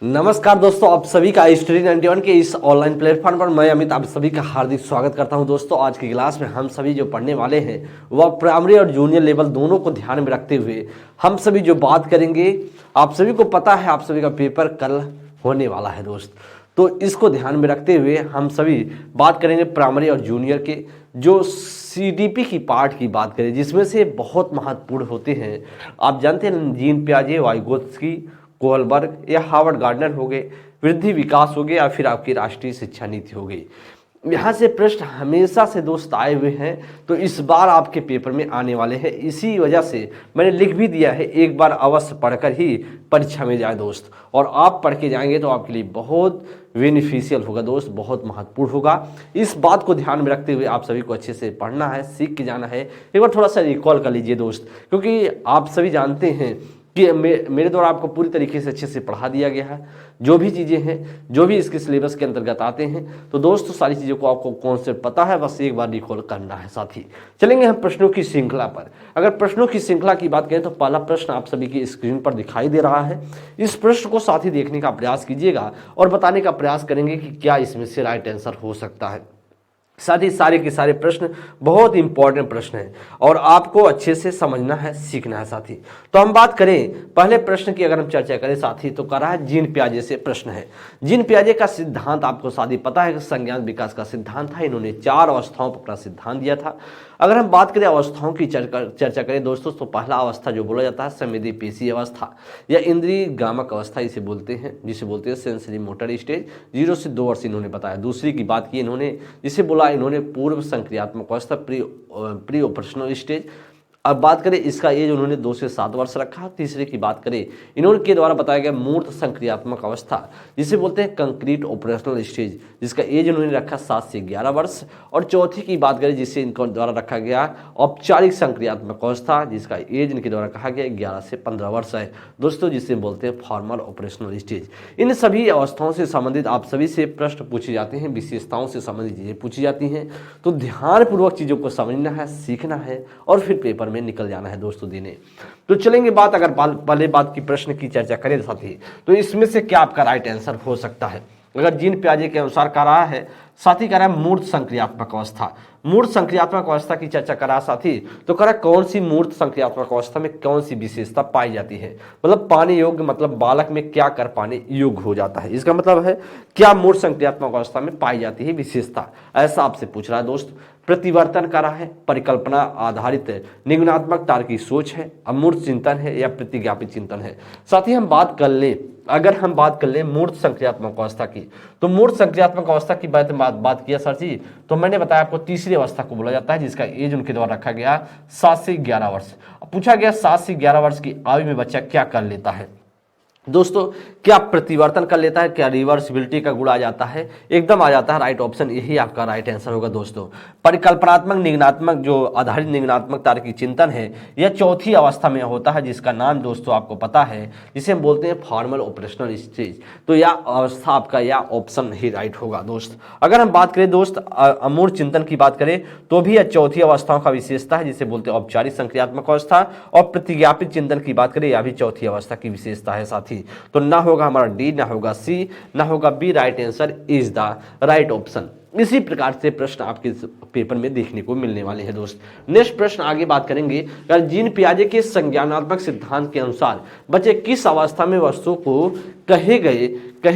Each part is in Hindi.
नमस्कार दोस्तों, आप सभी का स्टडी 91 के इस ऑनलाइन प्लेटफॉर्म पर मैं अमित आप सभी का हार्दिक स्वागत करता हूं। दोस्तों, आज की क्लास में हम सभी जो पढ़ने वाले हैं वह प्राइमरी और जूनियर लेवल दोनों को ध्यान में रखते हुए हम सभी जो बात करेंगे, आप सभी को पता है आप सभी का पेपर कल होने वाला है दोस्त। तो इसको ध्यान में रखते हुए हम सभी बात करेंगे प्राइमरी और जूनियर के जो सीडीपी की पार्ट की बात करें, जिसमें से बहुत महत्वपूर्ण होते हैं। आप जानते हैं जीन पियाजे, वाइगोत्स्की, कोहलबर्ग या हार्वर्ड गार्डनर हो गए, वृद्धि विकास हो गए या फिर आपकी राष्ट्रीय शिक्षा नीति हो गई। यहाँ से प्रश्न हमेशा से दोस्त आए हुए हैं, तो इस बार आपके पेपर में आने वाले हैं। इसी वजह से मैंने लिख भी दिया है, एक बार अवश्य पढ़कर ही परीक्षा में जाए दोस्त। और आप पढ़ के जाएंगे तो आपके लिए बहुत बेनिफिशियल होगा दोस्त, बहुत महत्वपूर्ण होगा। इस बात को ध्यान में रखते हुए आप सभी को अच्छे से पढ़ना है, सीख के जाना है। एक बार थोड़ा सा रिकॉल कर लीजिए दोस्त, क्योंकि आप सभी जानते हैं कि मेरे द्वारा आपको पूरी तरीके से अच्छे से पढ़ा दिया गया है। जो भी चीज़ें हैं, जो भी इसके सिलेबस के अंतर्गत आते हैं, तो दोस्तों सारी चीज़ों को आपको कॉन्सेप्ट पता है, बस एक बार रिकॉल करना है। साथ ही चलेंगे हम प्रश्नों की श्रृंखला पर। अगर प्रश्नों की श्रृंखला की बात करें तो पहला प्रश्न आप सभी की स्क्रीन पर दिखाई दे रहा है। इस प्रश्न को साथ ही देखने का प्रयास कीजिएगा और बताने का प्रयास करेंगे कि क्या इसमें से राइट आंसर हो सकता है। साथ ही सारे के सारे प्रश्न बहुत इंपॉर्टेंट प्रश्न हैं और आपको अच्छे से समझना है, सीखना है साथी। तो हम बात करें पहले प्रश्न की, अगर हम चर्चा करें साथी, तो कर रहा है जीन पियाजे से प्रश्न है। जीन पियाजे का सिद्धांत आपको साथी पता है कि संज्ञान विकास का सिद्धांत था। इन्होंने 4 अवस्थाओं पर अपना सिद्धांत दिया था। अगर हम बात करें अवस्थाओं की चर्चा करें दोस्तों, तो पहला अवस्था जो बोला जाता है संवेदी पेशी अवस्था या इंद्रिय गामक अवस्था इसे बोलते हैं, जिसे बोलते हैं सेंसरी मोटर स्टेज। 0 से 2 वर्ष इन्होंने बताया। दूसरी की बात की इन्होंने, जिसे बोला इन्होंने पूर्व संक्रियात्मक अवस्था, प्री ऑपरेशनल स्टेज। अब बात करें इसका एज उन्होंने 2 से 7 वर्ष रखा। तीसरे की बात करें इन्होंने के द्वारा बताया गया मूर्त संक्रियात्मक अवस्था, जिसे बोलते हैं कंक्रीट ऑपरेशनल स्टेज, जिसका एज उन्होंने रखा 7 से 11 वर्ष। और चौथी की बात करें जिसे इनके द्वारा रखा गया औपचारिक संक्रियात्मक अवस्था, जिसका एज इनके द्वारा कहा गया 11 से 15 वर्ष है दोस्तों, जिसे बोलते हैं फॉर्मल ऑपरेशनल स्टेज। इन सभी अवस्थाओं से संबंधित आप सभी से प्रश्न पूछे जाते हैं, विशेषताओं से संबंधित चीजें पूछी जाती हैं। तो ध्यानपूर्वक चीजों को समझना है, सीखना है और फिर पेपर में निकल जाना है दोस्तों देने। तो चलेंगे बात, अगर पहले बात की प्रश्न की चर्चा करें साथी, तो इसमें से क्या आपका राइट आंसर हो सकता है। अगर जीन पियाजे के अनुसार कह रहा है साथी, कह रहा है मूर्त संक्रियात्मक अवस्था। मूर्त संक्रियात्मक अवस्था की चर्चा करा साथी, तो कह रहा कौन सी मूर्त संक्रियात्मक अवस्था में कौन सी विशेषता पाई जाती है। मतलब पाने योग्य, मतलब बालक में क्या कर पाने योग्य हो जाता है। इसका मतलब है क्या मूर्त संक्रियात्मक अवस्था में पाई जाती है विशेषता, ऐसा आपसे पूछ रहा है दोस्त। प्रतिवर्तन करा है, परिकल्पना आधारित निगमनात्मक तार्किक सोच है, अमूर्त चिंतन है या प्रतिज्ञापित चिंतन है। साथ ही हम बात कर लें, अगर हम बात कर लें मूर्त संक्रियात्मक अवस्था की, तो मूर्त संक्रियात्मक अवस्था की बात किया सर जी, तो मैंने बताया आपको तीसरी अवस्था को बोला जाता है, जिसका एज उनके द्वारा रखा गया 7 से 11 वर्ष। पूछा गया 7 से 11 वर्ष की आयु में बच्चा क्या कर लेता है दोस्तों, क्या प्रतिवर्तन कर लेता है, क्या रिवर्सिबिलिटी का गुण आ जाता है, एकदम आ जाता है। राइट ऑप्शन यही आपका राइट आंसर होगा दोस्तों। परिकल्पनात्मक निगमनात्मक जो आधारित निगमनात्मक तार्किक चिंतन है, यह चौथी अवस्था में होता है, जिसका नाम दोस्तों आपको पता है, जिसे हम बोलते हैं फॉर्मल ऑपरेशनल स्टेज। तो यह अवस्था आपका यह ऑप्शन ही राइट होगा दोस्त। अगर हम बात करें दोस्त अमूर्त चिंतन की बात करें, तो भी यह चौथी अवस्थाओं का विशेषता है, जिसे बोलते हैं औपचारिक संक्रियात्मक अवस्था। और प्रतिज्ञापित चिंतन की बात करें, यह भी चौथी अवस्था की विशेषता है साथी। तो ना होगा हमारा डी, ना होगा सी, ना होगा B. Right answer is the right option. इसी प्रकार से प्रश्न आपके पेपर में देखने को मिलने वाले हैं दोस्त। नेक्स्ट प्रश्न आगे बात करेंगे, जीन पियाजे के संज्ञानात्मक सिद्धांत के अनुसार बच्चे किस अवस्था में वस्तु को कहे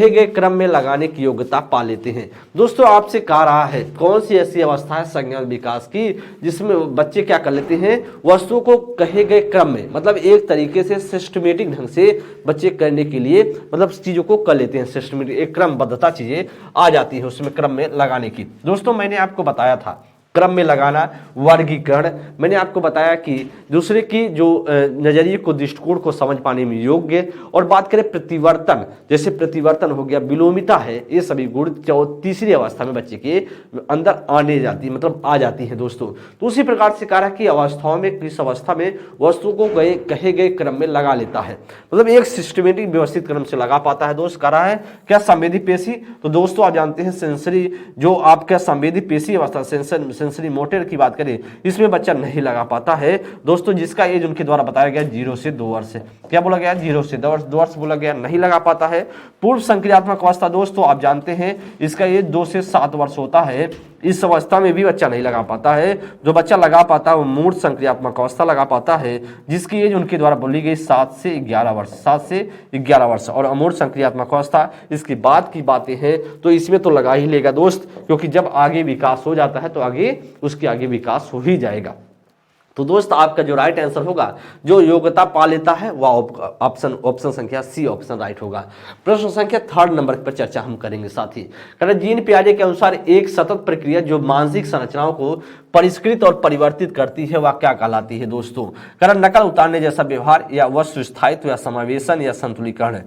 गए क्रम में लगाने की योग्यता पा लेते हैं। दोस्तों आपसे कह रहा है कौन सी ऐसी अवस्था है संज्ञान विकास की, जिसमें बच्चे क्या कर लेते हैं, वस्तुओं को कहे गए क्रम में, मतलब एक तरीके से सिस्टमेटिक ढंग से बच्चे करने के लिए, मतलब चीजों को कर लेते हैं सिस्टमेटिक, एक क्रमबद्धता चीजें आ जाती है उसमें क्रम में लगाने की। दोस्तों मैंने आपको बताया था क्रम में लगाना, वर्गीकरण, मैंने आपको बताया कि दूसरे की जो नजरिए को, दृष्टिकोण को समझ पाने में योग्य। और बात करें प्रतिवर्तन, जैसे प्रतिवर्तन हो गया, विलोमिता है, ये सभी गुण तीसरी अवस्था में बच्चे के अंदर आने जाती है, मतलब आ जाती है दोस्तों। तो उसी प्रकार से कहा कि अवस्थाओं में किस अवस्था में वस्तु को कहे गए क्रम में लगा लेता है, मतलब एक सिस्टमेटिक व्यवस्थित क्रम से लगा पाता है दोस्त। कह रहा है क्या संवेदी पेशी, तो दोस्तों आप जानते हैं सेंसरी, जो आपका संवेदी पेशी अवस्था, सेंसरी मोटर की बात करें, इसमें बच्चा नहीं लगा पाता है दोस्तों, जिसका एज उनके द्वारा बताया गया 0 से 2 वर्ष। क्या बोला गया? 0 से 2 वर्ष बोला गया, नहीं लगा पाता है। पूर्व संक्रियात्मक अवस्था दोस्तों आप जानते हैं इसका एज 2 से 7 वर्ष होता है, इस अवस्था में भी बच्चा नहीं लगा पाता है। जो बच्चा लगा पाता है वो मूर्त संक्रियात्मक अवस्था लगा पाता है, जिसकी एज उनके द्वारा बोली गई 7 से 11 वर्ष, 7 से 11 वर्ष। और अमूर्त संक्रियात्मक अवस्था इसके बाद की बातें हैं, तो इसमें तो लगा ही लेगा दोस्त, क्योंकि जब आगे विकास हो जाता है तो आगे उसके आगे विकास हो ही जाएगा। तो दोस्त आपका जो राइट आंसर होगा, जो योग्यता पा लेता है वह ऑप्शन संख्या सी ऑप्शन राइट होगा। प्रश्न संख्या 3 नंबर पर चर्चा हम करेंगे साथी। जीन पियाजे के अनुसार एक सतत प्रक्रिया जो मानसिक संरचनाओं को परिष्कृत और परिवर्तित करती है वह क्या कहलाती है दोस्तों? कारण नकल उतारने जैसा व्यवहार, या वस्तु स्थायित्व, या समावेशन, या संतुलीकरण।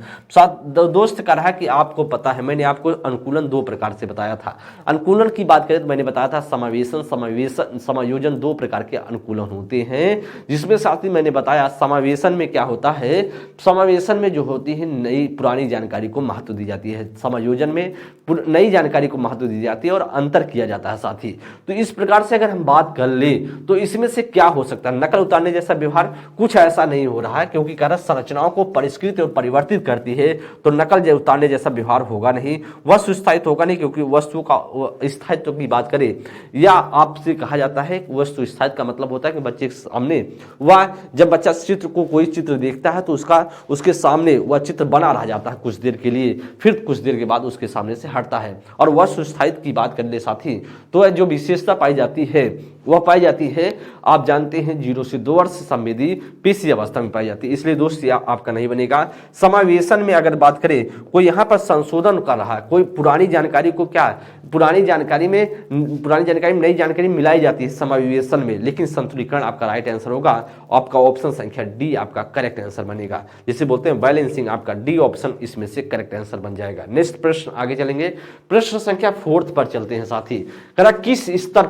दोस्त कह रहा है कि आपको पता है, मैंने आपको अनुकूलन 2 प्रकार से बताया था। अनुकूलन की बात करें तो मैंने बताया था समावेशन समायोजन 2 प्रकार के अनुकूलन होते हैं, जिसमें साथ ही मैंने बताया समावेशन में क्या होता है, समावेशन में जो होती है नई पुरानी जानकारी को महत्व दी जाती है, समायोजन में नई जानकारी को महत्व दी जाती है और अंतर किया जाता है साथी। तो इस प्रकार से अगर हम बात कर ले तो इसमें से क्या हो सकता है? नकल उतारने जैसा व्यवहार कुछ ऐसा नहीं हो रहा है, क्योंकि कारण संरचनाओं को परिष्कृत और परिवर्तित करती है, तो नकल उतारने जैसा व्यवहार होगा नहीं। वस्तु स्थायित्व होगा नहीं, क्योंकि वस्तु का स्थायित्व की बात करें या आपसे कहा जाता है वस्तु स्थायित्व का मतलब होता है कि बच्चे के सामने वह, जब बच्चा चित्र को कोई चित्र देखता है तो उसके सामने वह चित्र बना रह जाता है कुछ देर के लिए, फिर कुछ देर के बाद उसके सामने से हटता है। और वस्तु स्थायित्व की बात करने साथी तो जो विशेषता पाई जाती है वह पाई जाती है, आप जानते हैं 0 से 2 वर्ष संवेदी पेशी अवस्था में पाई जाती है। इसलिए दोस्त आपका नहीं बनेगा। समावेशन में अगर बात करें, कोई यहाँ पर संशोधन कर रहा है, कोई पुरानी जानकारी को क्या, पुरानी जानकारी में नई जानकारी मिलाई जाती है समावेशन में, लेकिन संतुलीकरण आपका राइट आंसर होगा। आपका ऑप्शन संख्या डी आपका करेक्ट आंसर बनेगा, जिसे बोलते हैं बैलेंसिंग, आपका डी ऑप्शन इसमें से करेक्ट आंसर बन जाएगा। नेक्स्ट प्रश्न आगे चलेंगे, प्रश्न संख्या 4 पर चलते हैं साथी। किस स्तर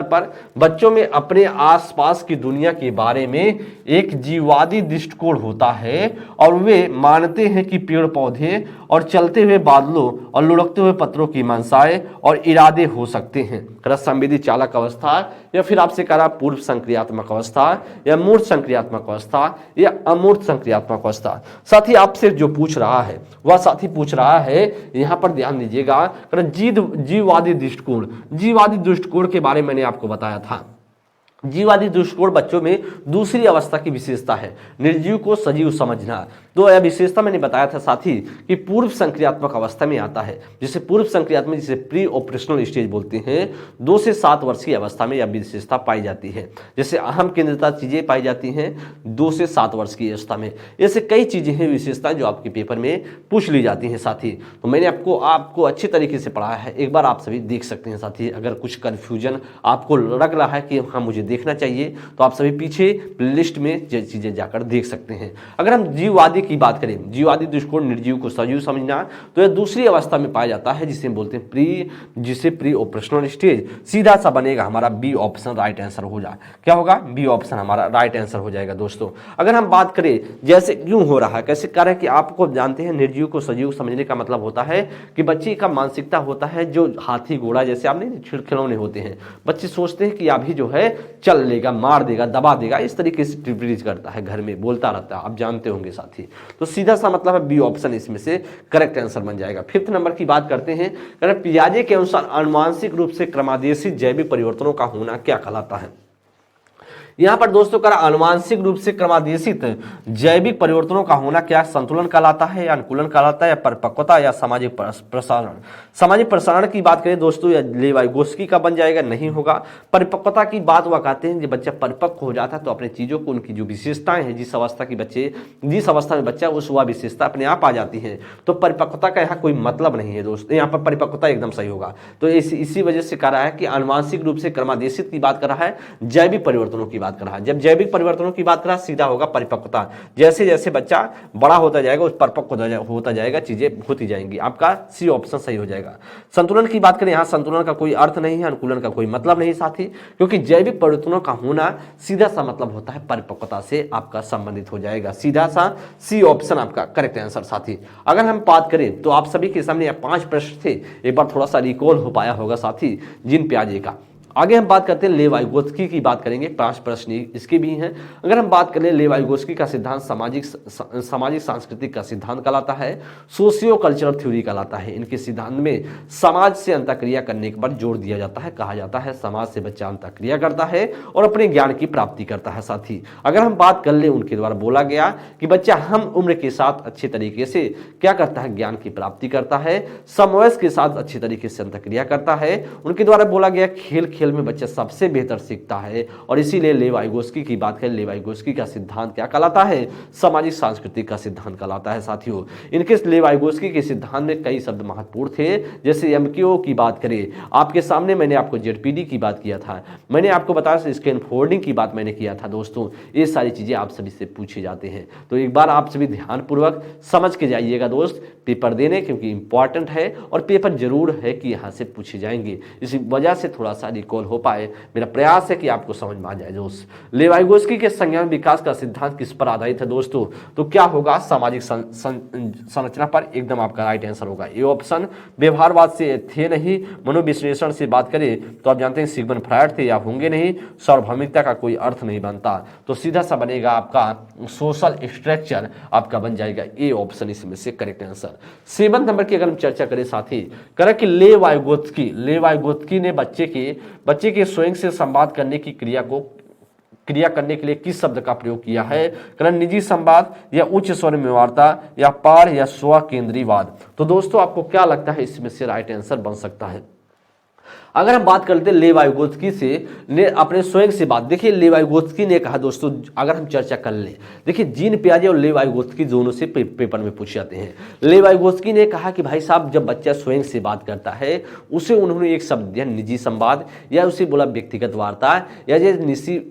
पर बच्चों में अपने आसपास की दुनिया के बारे में एक जीववादी दृष्टिकोण होता है और वे मानते हैं कि पेड़ पौधे और चलते हुए बादलों और लुढ़कते हुए पत्थरों की मंशाएं और इरादे हो सकते हैं? संवेदी चालक अवस्था, या फिर आपसे कह रहा पूर्व संक्रियात्मक अवस्था, या मूर्त संक्रियात्मक अवस्था, या अमूर्त संक्रियात्मक अवस्था। साथी आपसे जो पूछ रहा है वह साथी पूछ रहा है, यहां पर ध्यान दीजिएगा, जीववादी दृष्टिकोण के बारे में मैंने आपको बताया था। जीववादी दृष्टिकोण बच्चों में दूसरी अवस्था की विशेषता है, निर्जीव को सजीव समझना। तो यह विशेषता मैंने बताया था साथी कि पूर्व संक्रियात्मक अवस्था में आता है, जिसे पूर्व संक्रियात्मक जिसे प्री ऑपरेशनल स्टेज बोलते हैं। 2 से 7 वर्ष की अवस्था में यह विशेषता पाई जाती है। जैसे अहम केंद्रिता चीजें पाई जाती हैं 2 से 7 वर्ष की अवस्था में। ऐसे कई चीजें हैं, विशेषताएं जो आपके पेपर में पूछ ली जाती हैं साथी। तो मैंने आपको अच्छी तरीके से पढ़ाया है, एक बार आप सभी देख सकते हैं साथी। अगर कुछ कन्फ्यूजन आपको लग रहा है कि हाँ मुझे देखना चाहिए, तो आप सभी पीछे प्लेलिस्ट में चीजें जाकर देख सकते हैं। अगर हम जीववादी की बात करें, जीववादी दृष्टिकोण निर्जीव को सजीव समझना, तो यह दूसरी अवस्था में पाया जाता है, जिसे बोलते हैं प्री ऑपरेशनल स्टेज। सीधा सा बनेगा हमारा बी ऑप्शन राइट आंसर हो जाए। क्या होगा? बी ऑप्शन हमारा राइट आंसर हो जाएगा दोस्तों। अगर हम बात करें जैसे क्यों हो रहा है, कैसे कार्य, कि आपको जानते हैं निर्जीव को सजीव समझने का मतलब होता है कि बच्चे का मानसिकता होता है जो हाथी घोड़ा जैसे आप नहीं खिलौने होते हैं, बच्चे सोचते हैं कि अभी जो है चल लेगा, मार देगा, दबा देगा, इस तरीके से ट्रिपरीज करता है, घर में बोलता रहता है, आप जानते होंगे साथी। तो सीधा सा मतलब है बी ऑप्शन इसमें से करेक्ट आंसर बन जाएगा। 5th नंबर की बात करते हैं, पियाजे के अनुसार आनुवांशिक रूप से क्रमादेशित जैविक परिवर्तनों का होना क्या कहलाता है? यहाँ पर दोस्तों का आनुवांशिक रूप से क्रमादेशित जैविक परिवर्तनों का होना क्या संतुलन कहलाता है, या अनुकूलन कहलाता है, या परिपक्वता, या सामाजिक प्रसारण? सामाजिक प्रसारण की बात करें दोस्तों, या लेवाइगोस्की का बन जाएगा, नहीं होगा। परिपक्वता की बात वह कहते हैं जब बच्चा परिपक्व हो जाता है तो अपने चीजों को, उनकी जो विशेषताएं हैं, जिस अवस्था में बच्चा उस वह विशेषता अपने आप आ जाती है। तो परिपक्वता का यहाँ कोई मतलब नहीं है दोस्तों, यहाँ पर परिपक्वता एकदम सही होगा। तो इसी वजह से कह रहा है कि आनुवांशिक रूप से क्रमादेशित की बात कर रहा है, जैविक परिवर्तनों की बात कर रहा है। जब जैविक परिवर्तनों की बात कर रहा है सीधा होगा परिपक्वता, जैसे जैसे बच्चा बड़ा होता जाएगा उस परिपक्व होता जाएगा, चीजें होती जाएंगी। आपका सी ऑप्शन सही हो जाएगा। संतुलन की बात करें, यहाँ संतुलन का कोई अर्थ नहीं है, अनुकूलन का कोई मतलब नहीं साथी, क्योंकि जैविक परिवर्तनों का होना सीधा सा मतलब होता है परिपक्वता से आपका संबंधित हो जाएगा। सीधा सा सी ऑप्शन आपका करेक्ट आंसर साथी। अगर हम बात करें तो आप सभी के सामने 5 प्रश्न थे, एक बार थोड़ा सा रिकॉल हो पाया होगा साथी जीन पियाजे का। आगे हम बात करते हैं लेव वाइगोत्स्की की बात करेंगे, 5 प्रश्न इसके भी हैं। अगर हम बात करें लेव वाइगोत्स्की का सिद्धांत सामाजिक सांस्कृतिक का सिद्धांत कहलाता है, सोशियो कल्चरल थ्योरी कहलाता है। इनके सिद्धांत में समाज से अंतःक्रिया करने पर जोर दिया जाता है, कहा जाता है समाज से बच्चा अंतःक्रिया करता है और अपने ज्ञान की प्राप्ति करता है साथी। अगर हम बात कर ले, उनके द्वारा बोला गया कि बच्चा हम उम्र के साथ अच्छे तरीके से क्या करता है, ज्ञान की प्राप्ति करता है, समवयस्क के साथ अच्छे तरीके से अंतःक्रिया करता है। उनके द्वारा बोला गया खेल में बच्चा सबसे बेहतर सीखता है और इसीलिए लेव वाइगोत्स्की की बात करें, लेव वाइगोत्स्की का सिद्धांत क्या कहलाता है, सामाजिक सांस्कृतिक का सिद्धांत कहलाता है साथियों। इनके लेव वाइगोत्स्की के सिद्धांत में कई शब्द महत्वपूर्ण थे, जैसे एमक्यू की बात करें, आपके सामने मैंने आपको जेडपीडी की बात किया था, मैंने आपको बताया स्कैन फोल्डिंग की बात मैंने किया था दोस्तों। ये सारी चीजें आप सभी से पूछे जाते हैं, तो एक बार आप सभी ध्यानपूर्वक समझ के जाइएगा दोस्त पेपर देने, क्योंकि इंपॉर्टेंट है और पेपर जरूर है कि यहाँ से पूछे जाएंगे। इसी वजह से थोड़ा सा रिकॉल हो पाए, मेरा प्रयास है कि आपको समझ में आ जाए दोस्त। लेव वाइगोत्स्की के संज्ञान विकास का सिद्धांत किस पर आधारित है दोस्तों, तो क्या होगा, सामाजिक संरचना पर एकदम आपका राइट आंसर होगा ये ऑप्शन। व्यवहारवाद से थे नहीं, मनोविश्लेषण से बात करें तो आप जानते हैं सिगमंड फ्रायड थे या होंगे नहीं, सार्वभौमिकता का कोई अर्थ नहीं बनता, तो सीधा सा बनेगा आपका सोशल स्ट्रक्चर आपका बन जाएगा ए ऑप्शन, इसमें से करेक्ट आंसर। 7 नंबर की अगर हम चर्चा करें साथी, करें कि लेव वाइगोत्स्की ने बच्चे के स्वयं से संवाद करने की क्रिया करने के लिए किस शब्द का प्रयोग किया है, कारण निजी संवाद या उच्च स्वर में वार्ता या पार या स्व केंद्रीवाद। तो दोस्तों आपको क्या लगता है इसमें से राइट आंसर बन सकता है। अगर हम बात करते हैं लेव वाइगोत्स्की से ने अपने स्वयं से बात, देखिए लेव वाइगोत्स्की ने कहा दोस्तों, अगर हम चर्चा कर ले, देखिए जीन पियाजे और लेव वाइगोत्स्की दोनों से पेपर में पूछे जाते हैं। लेव वाइगोत्स्की ने कहा कि भाई साहब जब बच्चा स्वयं से बात करता है उसे उन्होंने एक शब्द दिया निजी संवाद, या उसे बोला व्यक्तिगत वार्ता, या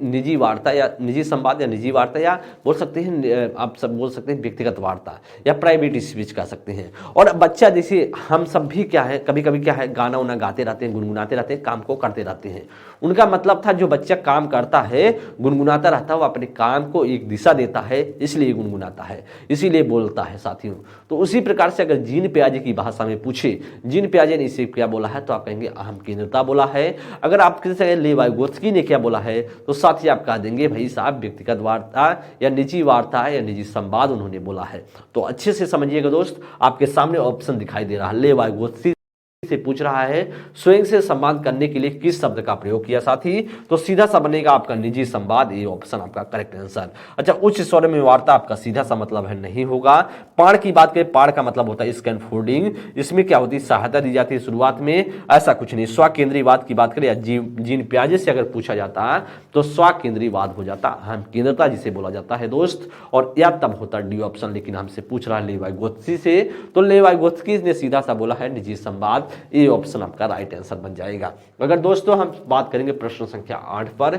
निजी वार्ता या निजी संवाद या निजी वार्ता, या बोल सकते हैं आप सब बोल सकते हैं व्यक्तिगत वार्ता या प्राइवेट स्पीच कह सकते हैं। और बच्चा जैसे हम सब भी क्या है, कभी कभी क्या है, गाना उना गाते रहते हैं, गुनगुनाते रहते हैं, काम को करते रहते हैं। उनका मतलब था जो बच्चा काम करता है, गुनगुनाता रहता है, वो अपने काम को एक दिशा देता है, इसलिए गुनगुनाता है, इसीलिए बोलता है साथियों। तो उसी प्रकार से अगर जीन पियाजे की भाषा में पूछे, जीन पियाजे ने इसे क्या बोला है, तो आप कहेंगे अहम केंद्रता बोला है। अगर आप किसी लेव वाइगोत्स्की ने क्या बोला है, तो साथी आप कह देंगे भाई साहब व्यक्तिगत वार्ता या निजी वार्ता या निजी संवाद उन्होंने बोला है। तो अच्छे से समझिएगा दोस्त, आपके सामने ऑप्शन दिखाई दे रहा है, लेव वाइगोत्स्की से पूछ रहा है स्वयं से संवाद करने के लिए किस शब्द का प्रयोग किया साथी, तो सीधा सा बनेगा आपका निजी संवाद, ये ऑप्शन आपका करेक्ट आंसर। अच्छा, उच्च स्वर में वार्ता आपका सीधा सा मतलब है नहीं होगा। पाड़ की बात करें, पाड़ का मतलब होता है स्कैन फोल्डिंग, इसमें क्या होती है, सहायता दी जाती है शुरुआत में, ऐसा कुछ नहीं। स्व केंद्रीवाद की बात करें या जीन पियाजे से अगर पूछा जाता है तो स्व केंद्रीवाद हो जाता, अहम केंद्रता जिसे बोला जाता है दोस्त, और या तब होता डी ऑप्शन, लेकिन हमसे पूछ रहा है लेव वाइगोत्स्की से, तो लेव वाइगोत्स्की ने सीधा सा बोला है निजी संवाद, ये ऑप्शन आपका राइट आंसर बन जाएगा। अगर दोस्तों हम बात करेंगे प्रश्न संख्या 8 पर,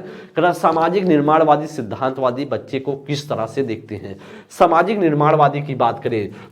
सामाजिक निर्माणवादी सिद्धांतवादी बच्चे को किस तरह से देखते हैं। सामाजिक निर्माणवादी की बात करें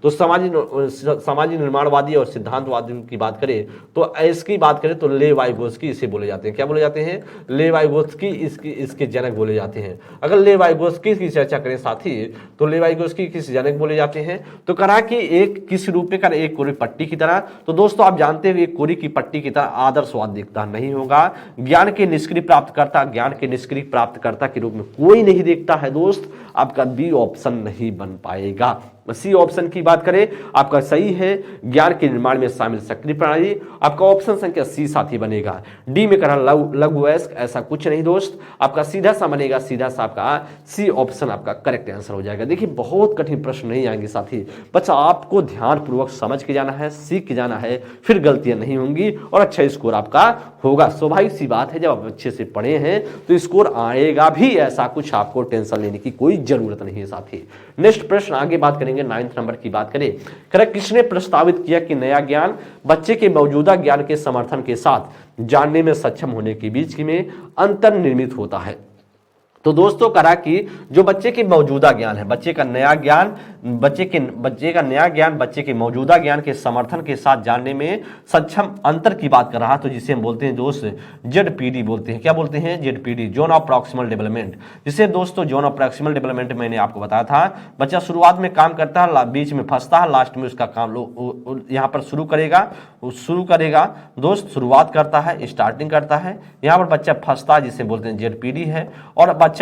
तो सामाजिक निर्माणवादी और सिद्धांतवादी की बात करें तो इसकी बात करें तो लेव वाइगोत्स्की इसे बोले जाते हैं, क्या बोले जाते हैं, लेव वाइगोत्स्की इसके जनक बोले जाते हैं। अगर लेव वाइगोत्स्की की चर्चा करें साथी, तो लेव वाइगोत्स्की किस जनक बोले जाते हैं, तो करा कि एक किस रूप में कर एक कोरी पट्टी की तरह। तो दोस्तों आप जानते हैं कोरी की पट्टी की तरह आदर्शवाद दिखता नहीं होगा। ज्ञान के निष्क्रिय प्राप्तकर्ता के रूप में कोई नहीं देखता है दोस्त, आपका बी ऑप्शन नहीं बन पाएगा। सी ऑप्शन की बात करें आपका सही है, ज्ञान के निर्माण में शामिल सक्रिय प्रणाली, आपका ऑप्शन संख्या सी साथी बनेगा। डी में करा लघु वयस्क, ऐसा कुछ नहीं दोस्त, आपका सीधा सा बनेगा, सीधा सा आपका सी ऑप्शन आपका करेक्ट आंसर हो जाएगा। देखिए बहुत कठिन प्रश्न नहीं आएंगे साथी, बस आपको ध्यानपूर्वक समझ के जाना है, सीख के जाना है, फिर गलतियां नहीं होंगी और अच्छा स्कोर आपका होगा। स्वाभाविक सी बात है, जब आप अच्छे से पढ़े हैं तो स्कोर आएगा भी, ऐसा कुछ आपको टेंशन लेने की कोई जरूरत नहीं है साथी। नेक्स्ट प्रश्न आगे बात करेंगे 9th नंबर की बात करें, किसने प्रस्तावित किया कि नया ज्ञान बच्चे के मौजूदा ज्ञान के समर्थन के साथ जानने में सक्षम होने के बीच में अंतर्निर्मित होता है। तो दोस्तों करा कि जो बच्चे के मौजूदा ज्ञान है, बच्चे का नया ज्ञान, बच्चे के मौजूदा ज्ञान के समर्थन के साथ जानने में सक्षम अंतर की बात कर रहा, तो जिसे हम बोलते हैं दोस्त जेडपीडी बोलते हैं। क्या बोलते हैं? ZPD, zone of proximal development. जिसे दोस्तों जोन ऑफ प्रॉक्सिमल डेवलपमेंट मैंने आपको बताया था, बच्चा शुरुआत में काम करता है, बीच में फंसता है, लास्ट में उसका काम यहाँ पर शुरू करेगा दोस्त, शुरुआत करता है, स्टार्टिंग करता है, यहाँ पर बच्चा फंसता है जिसे बोलते हैं जेडपीडी है, और बच्चा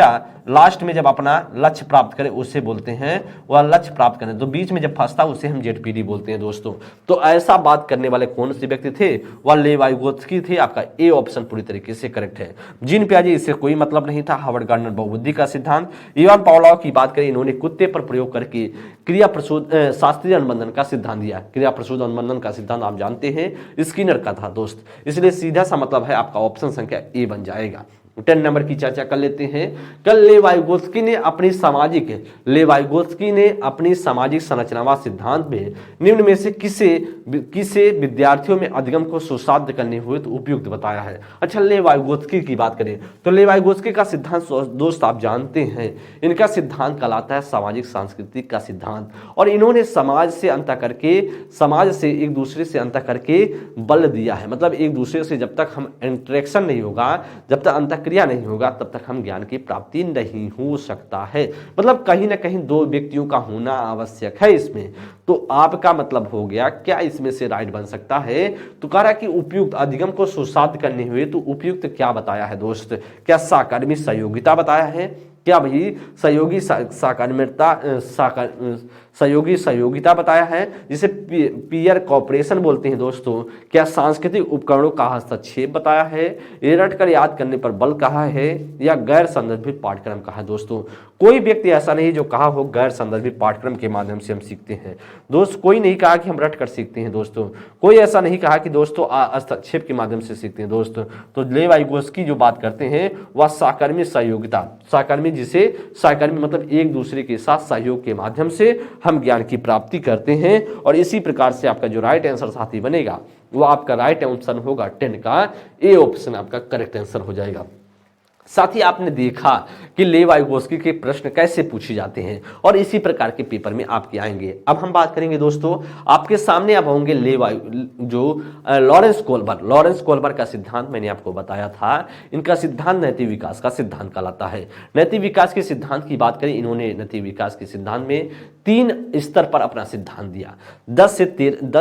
लास्ट में जब अपना लक्ष्य प्राप्त करे उसे बोलते हैं वह लक्ष्य प्राप्त करें, तो बीच में जब फंसता उसे हम जेडपीडी बोलते हैं दोस्तों। तो ऐसा बात करने वाले कौन से व्यक्ति थे? वह लेव वाइगोत्स्की थे। आपका ए ऑप्शन पूरी तरीके से करेक्ट है। जीन पियाजे, इससे कोई मतलब नहीं था। हार्वर्ड गार्डनर, बहुबुद्धि का सिद्धांत। इवान पावलोव की बात करें, इन्होंने कुत्ते पर प्रयोग करके क्रिया प्रसूत शास्त्रीय अनुबंधन का सिद्धांत दिया। क्रिया प्रसूत अनुबंधन का सिद्धांत आप जानते हैं स्किनर का था दोस्त, इसलिए सीधा सा मतलब है आपका ऑप्शन संख्या ए बन जाएगा। 10 नंबर की चर्चा कर लेते हैं। कल लेव वाइगोत्स्की ने अपनी सामाजिक संरचनावाद सिद्धांत में निम्न में से किसे विद्यार्थियों में अधिगम को सुसाध्य करने हुए तो उपयुक्त बताया है। अच्छा, लेव वाइगोत्स्की की बात करें तो लेव वाइगोत्स्की का सिद्धांत दोस्त आप जानते हैं, इनका सिद्धांत कहलाता है सामाजिक सांस्कृतिक का सिद्धांत, और इन्होंने समाज से एक दूसरे से अंतर करके बल दिया है। मतलब एक दूसरे से जब तक हम इंटरेक्शन नहीं होगा, जब तक अंतर क्रिया नहीं होगा, तब तक हम ज्ञान की प्राप्ति नहीं हो सकता है। मतलब कहीं ना कहीं दो व्यक्तियों का होना आवश्यक है इसमें। तो आपका मतलब हो गया, क्या इसमें से राइट बन सकता है? तो कह रहा कि उपयुक्त अधिगम को सुसाध्य करने हुए, तो उपयुक्त क्या बताया है दोस्त? क्या सहकर्मी सहयोगिता बताया है? क्या भाई सहयोगी सहयोगिता बताया है, जिसे पीयर कॉपरेशन बोलते हैं दोस्तों? क्या सांस्कृतिक उपकरणों का हस्तक्षेप बताया है? ये रटकर याद करने पर बल कहा है, या गैर संदर्भित पाठ्यक्रम कहा है दोस्तों? कोई व्यक्ति ऐसा नहीं जो कहा हो गैर संदर्भित पाठ्यक्रम के माध्यम से हम सीखते हैं दोस्त। कोई नहीं कहा कि हम रट कर सीखते हैं दोस्तों। कोई ऐसा नहीं कहा कि दोस्तों हस्तक्षेप के माध्यम से सीखते हैं दोस्तों। तो लेव वाइगोत्स्की जो बात करते हैं वह सहकर्मी सहयोगिता, सहकर्मी मतलब एक दूसरे के साथ सहयोग के माध्यम से हम ज्ञान की प्राप्ति करते हैं। और इसी प्रकार से आपका जो राइट आंसर साथी बनेगा वो आपका राइट आंसर होगा 10 का ए ऑप्शन आपका करेक्ट आंसर हो जाएगा। साथ ही आपने देखा कि लेव वाइगोत्स्की के प्रश्न कैसे पूछे जाते हैं और इसी प्रकार के पेपर में आपके आएंगे। अब हम बात करेंगे दोस्तों, आपके सामने अब होंगे लॉरेंस कोल्बर का सिद्धांत मैंने आपको बताया था। इनका सिद्धांत नैतिक विकास का सिद्धांत कहलाता है। नैतिक विकास के सिद्धांत की बात करें, इन्होंने नैतिक विकास के सिद्धांत में 3 स्तर पर अपना सिद्धांत दिया। 10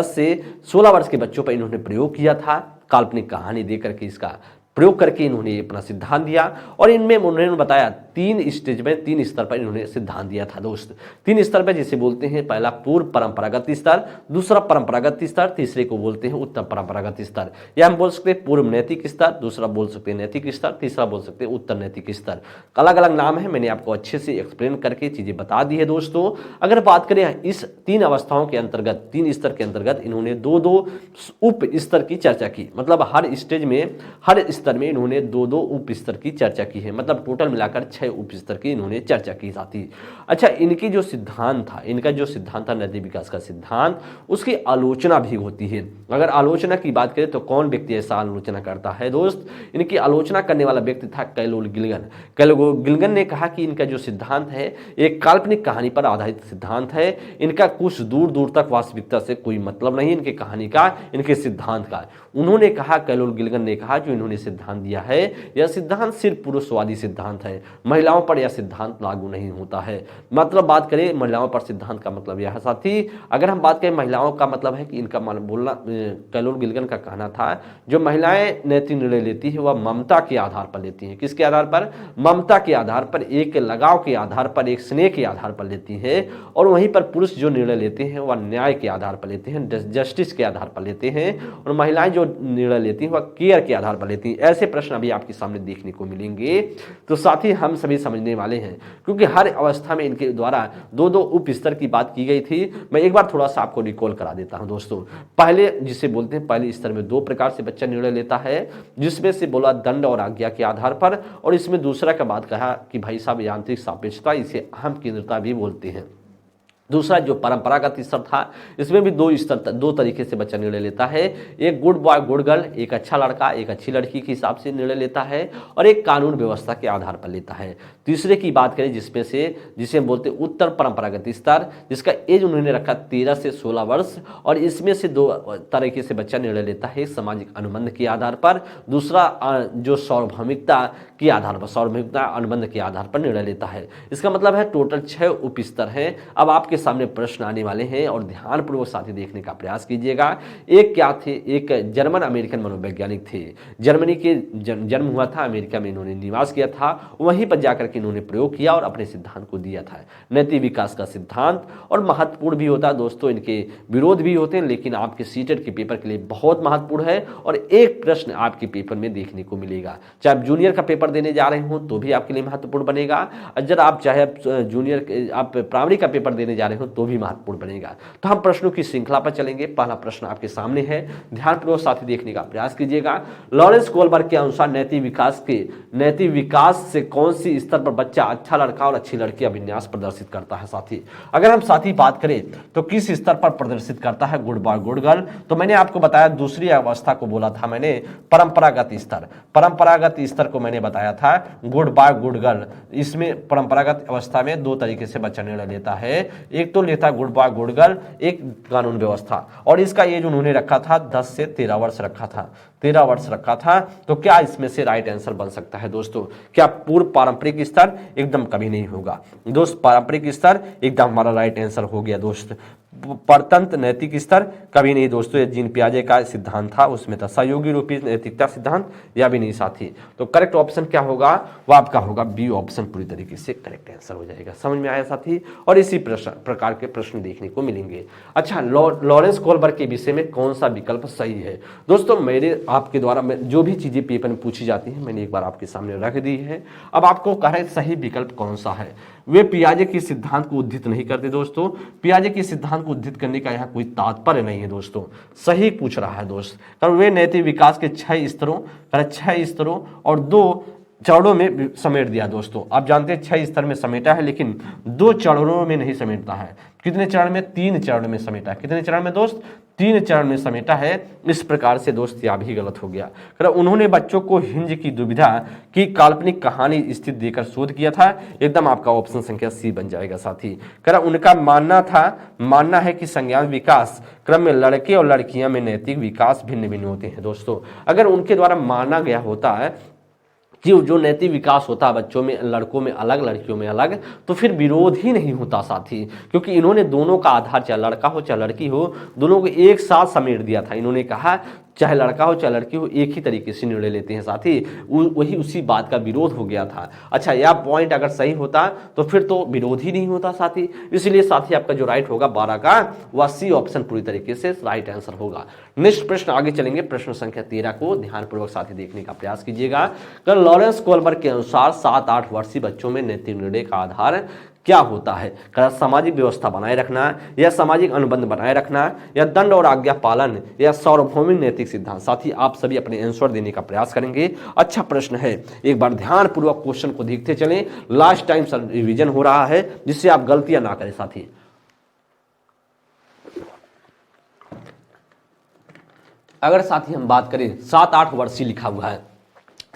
से 16 वर्ष के बच्चों पर इन्होंने प्रयोग किया था, काल्पनिक कहानी देकर के इसका प्रयोग करके इन्होंने अपना सिद्धांत दिया। और इनमें उन्होंने बताया 3 स्टेज में 3 स्तर पर इन्होंने सिद्धांत दिया था दोस्त। 3 स्तर पर जिसे बोलते हैं, पहला पूर्व परंपरागत स्तर, दूसरा परंपरागत स्तर, तीसरे को बोलते हैं उत्तर परंपरागत स्तर। या हम बोल सकते हैं पूर्व नैतिक स्तर, दूसरा बोल सकते हैं नैतिक स्तर, तीसरा बोल सकते हैं उत्तर नैतिक स्तर। अलग अलग नाम है, मैंने आपको अच्छे से एक्सप्लेन करके चीजें बता दी है दोस्तों। अगर बात करें इस 3 अवस्थाओं के अंतर्गत, 3 स्तर के अंतर्गत इन्होंने 2-2 उप स्तर की चर्चा की। मतलब हर स्टेज में, हर स्तर में इन्होंने 2-2 उप स्तर की चर्चा की है। मतलब टोटल मिलाकर 6 उप स्तर की इन्होंने चर्चा की जाती। अच्छा, इनकी जो सिद्धांत था, इनका जो सिद्धांत था नैतिक विकास का सिद्धांत, उसकी आलोचना भी होती है। अगर आलोचना की बात करें तो कौन व्यक्ति ऐसा आलोचना करता है दोस्त? इनकी आलोचना करने वाला व्यक्ति था कैलोल गिल्गन। कैलोल गिल्गन ने कहा कि इनका जो सिद्धांत है एक काल्पनिक कहानी पर आधारित सिद्धांत है। इनका कुछ दूर दूर तक वास्तविकता से कोई मतलब नहीं, इनके कहानी का, इनके सिद्धांत का। उन्होंने कहा, कैलोल गिल्गन ने कहा, जो इन्होंने सिद्धांत दिया है यह सिद्धांत सिर्फ पुरुषवादी सिद्धांत है, महिलाओं पर यह सिद्धांत लागू नहीं होता है। मतलब बात करें महिलाओं पर सिद्धांत का मतलब यह है साथी, अगर हम बात करें महिलाओं का मतलब है कि इनका बोलना, कैलोल गिल्गन का कहना था जो महिलाएं नैतिक निर्णय लेती है वह ममता के आधार पर लेती हैं। किसके आधार पर? ममता के आधार पर, एक लगाव के आधार पर, एक स्नेह के आधार पर लेती है। और वहीं पर पुरुष जो निर्णय लेते हैं वह न्याय के आधार पर लेते हैं, जस्टिस के आधार पर लेते हैं। और महिलाएं जो निर्णय लेती हैं वह केयर के आधार पर लेती हैं। ऐसे प्रश्न अभी आपके सामने देखने को मिलेंगे। तो साथ ही हम सभी समझने वाले हैं, क्योंकि हर अवस्था में इनके द्वारा 2-2 उप स्तर की बात की गई थी। मैं एक बार थोड़ा सा आपको रिकॉल करा देता हूं दोस्तों। पहले जिसे बोलते हैं, पहले स्तर में 2 प्रकार से बच्चा निर्णय लेता है, जिसमें से बोला दंड और आज्ञा के आधार पर, और इसमें दूसरा का बात कहा कि भाई साहब यांत्रिक सापेक्षता, इसे अहम केंद्रता भी बोलते हैं दूसरा जो परंपरागत स्तर था, इसमें भी दो तरीके से बच्चा निर्णय लेता है। एक गुड बॉय गुड गर्ल, एक अच्छा लड़का एक अच्छी लड़की के हिसाब से निर्णय लेता है, और एक कानून व्यवस्था के आधार पर लेता है। तीसरे की बात करें जिसमें से जिसे हम बोलते हैं उत्तर परंपरागत स्तर, जिसका एज उन्होंने रखा 13 से 16 वर्ष, और इसमें से दो तरीके से बच्चा निर्णय लेता है, सामाजिक अनुबंध के आधार पर, दूसरा जो सार्वभौमिकता के आधार पर, सार्वभौमिकता अनुबंध के आधार पर निर्णय लेता है। इसका मतलब है टोटल 6 उप स्तर हैं। अब आपके सामने प्रश्न आने वाले हैं और ध्यानपूर्वक साथी देखने का प्रयास कीजिएगा। एक क्या थे, एक जर्मन अमेरिकन मनोवैज्ञानिक थे, जर्मनी के जन्म हुआ था, अमेरिका में इन्होंने निवास किया था, वहीं पर जाकर के इन्होंने प्रयोग किया और अपने सिद्धांत को दिया था, नैतिक विकास का सिद्धांत। और महत्वपूर्ण भी होता है दोस्तों, इनके विरोध भी होते हैं, लेकिन आपके सीटेट के पेपर के लिए बहुत महत्वपूर्ण है और एक प्रश्न आपके पेपर में देखने को मिलेगा। चाहे आप जूनियर का पेपर देने जा रहे हो तो भी आपके लिए महत्वपूर्ण बनेगा, अगर आप चाहे जूनियर आप प्राइमरी का पेपर देने जा रहे हो तो भी महत्वपूर्ण बनेगा। तो हम प्रश्नों की श्रृंखला पर चलेंगे। पहला प्रश्न आपके सामने है, ध्यानपूर्वक साथी देखने का प्रयास कीजिएगा। लॉरेंस कोलबर्ग के अनुसार नैतिक विकास से कौन सी स्तर पर बच्चा अच्छा लड़का और अच्छी लड़की अभिन्यास प्रदर्शित करता है साथी? अगर हम साथी बात करें तो किस स्तर पर प्रदर्शित करता है गुड बॉय गुड गर्ल? तो मैंने आपको बताया दूसरी अवस्था को बोला था मैंने, परंपरागत स्तर। परंपरागत स्तर को मैंने बताया था गुड बॉय गुड गर्ल। इसमें परंपरागत अवस्था में दो तरीके से बच्चा निर्णय लेता है, एक तो लेता है गुड बॉय गुड गर्ल, एक कानून व्यवस्था। और इसका एज उन्होंने रखा था 10 से 13 वर्ष रखा था, 13 वर्ष रखा था। तो क्या इसमें से राइट आंसर बन सकता है दोस्तों? क्या पूर्व पारंपरिक स्तर? एकदम कभी नहीं होगा दोस्त, पारंपरिक स्तर एकदम हमारा राइट आंसर हो गया दोस्त। परतंत्र नैतिक स्तर कभी नहीं दोस्तों, ये जीन पियाजे का सिद्धांत था, उसमें था सहयोगी रूपी नैतिकता सिद्धांत, या भी नहीं साथी। तो करेक्ट ऑप्शन क्या होगा? वो आपका होगा बी ऑप्शन, पूरी तरीके से करेक्ट आंसर हो जाएगा। समझ में आया साथी? और इसी प्रकार के प्रश्न देखने को मिलेंगे। अच्छा, लॉरेंस कोलबर्ग के विषय में कौन सा विकल्प सही है? दोस्तों मेरे आपके द्वारा जो भी चीजें पेपर में पूछी जाती हैं मैंने एक बार आपके सामने रख दी है। अब आपको कह रहे सही विकल्प कौन सा है। वे पियाजे के सिद्धांत को उद्धृत नहीं करते दोस्तों, पियाजे के सिद्धांत को उद्धृत करने का यहाँ कोई तात्पर्य नहीं है दोस्तों, सही पूछ रहा है दोस्त। कारण वे नैतिक विकास के 6 स्तरों और 2 चरणों में समेट दिया दोस्तों। आप जानते हैं 6 स्तर में समेटा है, लेकिन 2 चरणों में नहीं समेटता है। कितने चरण में? 3 चरण में समेटा है। कितने चरण में दोस्त? 3 चरण में समेटा है। इस प्रकार से दोस्त यह भी गलत हो गया। उन्होंने बच्चों को हिंज की दुविधा की काल्पनिक कहानी स्थित देकर शोध किया था, एकदम आपका ऑप्शन संख्या सी बन जाएगा साथी। उनका मानना है कि संज्ञान विकास क्रम में लड़के और लड़कियां में नैतिक विकास भिन्न भिन्न होते हैं दोस्तों। अगर उनके द्वारा माना गया होता है कि जो नैतिक विकास होता है बच्चों में, लड़कों में अलग लड़कियों में अलग, तो फिर विरोध ही नहीं होता साथी, क्योंकि इन्होंने दोनों का आधार, चाहे लड़का हो चाहे लड़की हो, दोनों को एक साथ समेट दिया था। इन्होंने कहा चाहे लड़का हो चाहे लड़की हो एक ही तरीके से निर्णय लेते हैं साथी, वही उसी बात का विरोध हो गया था। अच्छा, यह पॉइंट अगर सही होता तो फिर तो विरोध ही नहीं होता साथी। इसलिए साथी आपका जो राइट होगा 12 का, वह सी ऑप्शन पूरी तरीके से राइट आंसर होगा। नेक्स्ट प्रश्न आगे चलेंगे, प्रश्न संख्या 13 को ध्यानपूर्वक साथी देखने का प्रयास कीजिएगा। लॉरेंस कोलबर्ग के अनुसार 7-8 वर्षीय बच्चों में नैतिक निर्णय का आधार क्या होता है? सामाजिक व्यवस्था बनाए रखना, या सामाजिक अनुबंध बनाए रखना, या दंड और आज्ञा पालन, या सार्वभौमिक नैतिक सिद्धांत। साथी आप सभी अपने आंसर देने का प्रयास करेंगे। अच्छा प्रश्न है, एक बार ध्यानपूर्वक क्वेश्चन को देखते चलें। लास्ट टाइम रिवीजन हो रहा है, जिससे आप गलतियां ना करें साथी। अगर साथी हम बात करें 7-8 वर्षीय लिखा हुआ है,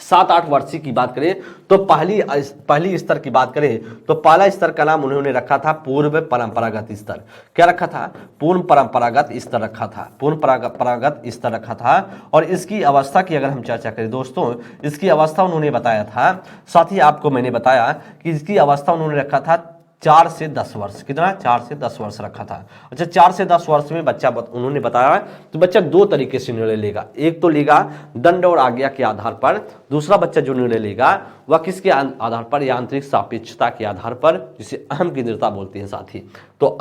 7-8 वर्षीय की बात करें तो पहली स्तर की बात करें तो पहला स्तर का नाम उन्होंने रखा था पूर्व परंपरागत स्तर। क्या रखा था? पूर्व परंपरागत स्तर रखा था, पूर्व परंपरागत स्तर रखा था। और इसकी अवस्था की अगर हम चर्चा करें दोस्तों, इसकी अवस्था उन्होंने बताया था, साथ ही आपको मैंने बताया कि इसकी अवस्था उन्होंने रखा था 4 से 10 वर्ष। कितना? 4 से 10 वर्ष रखा था। अच्छा, 4 से 10 वर्ष में बच्चा उन्होंने बताया तो बच्चा 2 तरीके से निर्णय लेगा। एक तो लेगा दंड और आज्ञा के आधार पर, दूसरा बच्चा जो निर्णय लेगा वह किसके आधार पर? यांत्रिक सापेक्षता के आधार पर, जिसे अहम केंद्रिता बोलते हैं साथी। तो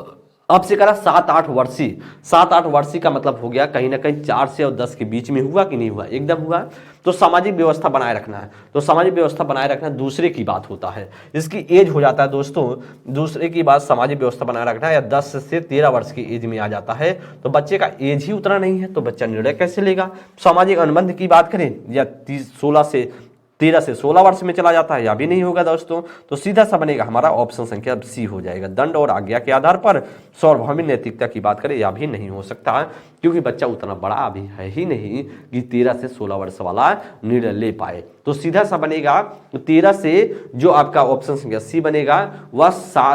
अब से करा 7-8 वर्षीय, 7-8 वर्षीय का मतलब हो गया कहीं ना कहीं 4 से और 10 के बीच में हुआ कि नहीं हुआ? एकदम हुआ। तो सामाजिक व्यवस्था बनाए रखना है, तो सामाजिक व्यवस्था बनाए रखना दूसरे की बात होता है। इसकी एज हो जाता है दोस्तों, दूसरे की बात सामाजिक व्यवस्था बनाए रखना या 10 से 13 वर्ष की एज में आ जाता है। तो बच्चे का एज ही उतना नहीं है, तो बच्चा निर्णय कैसे लेगा? सामाजिक अनुबंध की बात करें या 16 से 13 से 16 वर्ष में चला जाता है, या भी नहीं होगा दोस्तों। तो सीधा सा बनेगा हमारा ऑप्शन संख्या सी हो जाएगा। दंड और आज्ञा के आधार पर सार्वभौमिक नैतिकता की बात करें, या भी नहीं हो सकता, क्योंकि बच्चा उतना बड़ा अभी है ही नहीं कि 13 से 16 वर्ष वाला निर्णय ले पाए। तो सीधा सा बनेगा 13 से जो आपका ऑप्शन संख्या सी बनेगा वह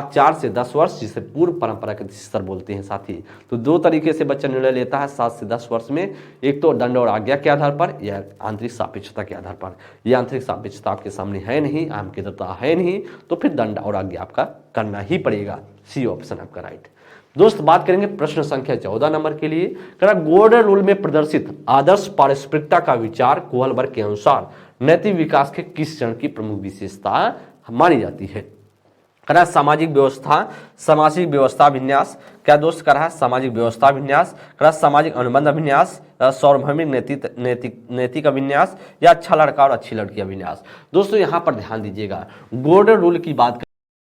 4 से 10 वर्ष, जिसे पूर्व परंपरागत स्तर बोलते हैं साथी। तो दो तरीके से बच्चा निर्णय लेता है 7 से 10 वर्ष में, एक तो दंड और आज्ञा के आधार पर या आंतरिक सापेक्षता के आधार पर। यह आंतरिक सापेक्षता आपके सामने है नहीं, आम की दत्ता है नहीं, तो फिर दंड और आज्ञा आपका करना ही पड़ेगा। सी ऑप्शन आपका राइट। दोस्त बात करेंगे प्रश्न संख्या 14 नंबर के लिए। गोल्डन रूल में प्रदर्शित आदर्श पारस्परिकता का विचार कोहलबर्ग के अनुसार नैतिक विकास के किस चरण की प्रमुख विशेषता मानी जाती है? करा सामाजिक व्यवस्था विन्यास, क्या दोस्त करा सामाजिक व्यवस्था विन्यास, करा सामाजिक अनुबंध अभिन्यास, सार्वभौमिक नैतिक अभिन्यास, या अच्छा लड़का और अच्छी लड़की अभिन्यास। दोस्तों यहाँ पर ध्यान दीजिएगा, गोल्डन रूल की बात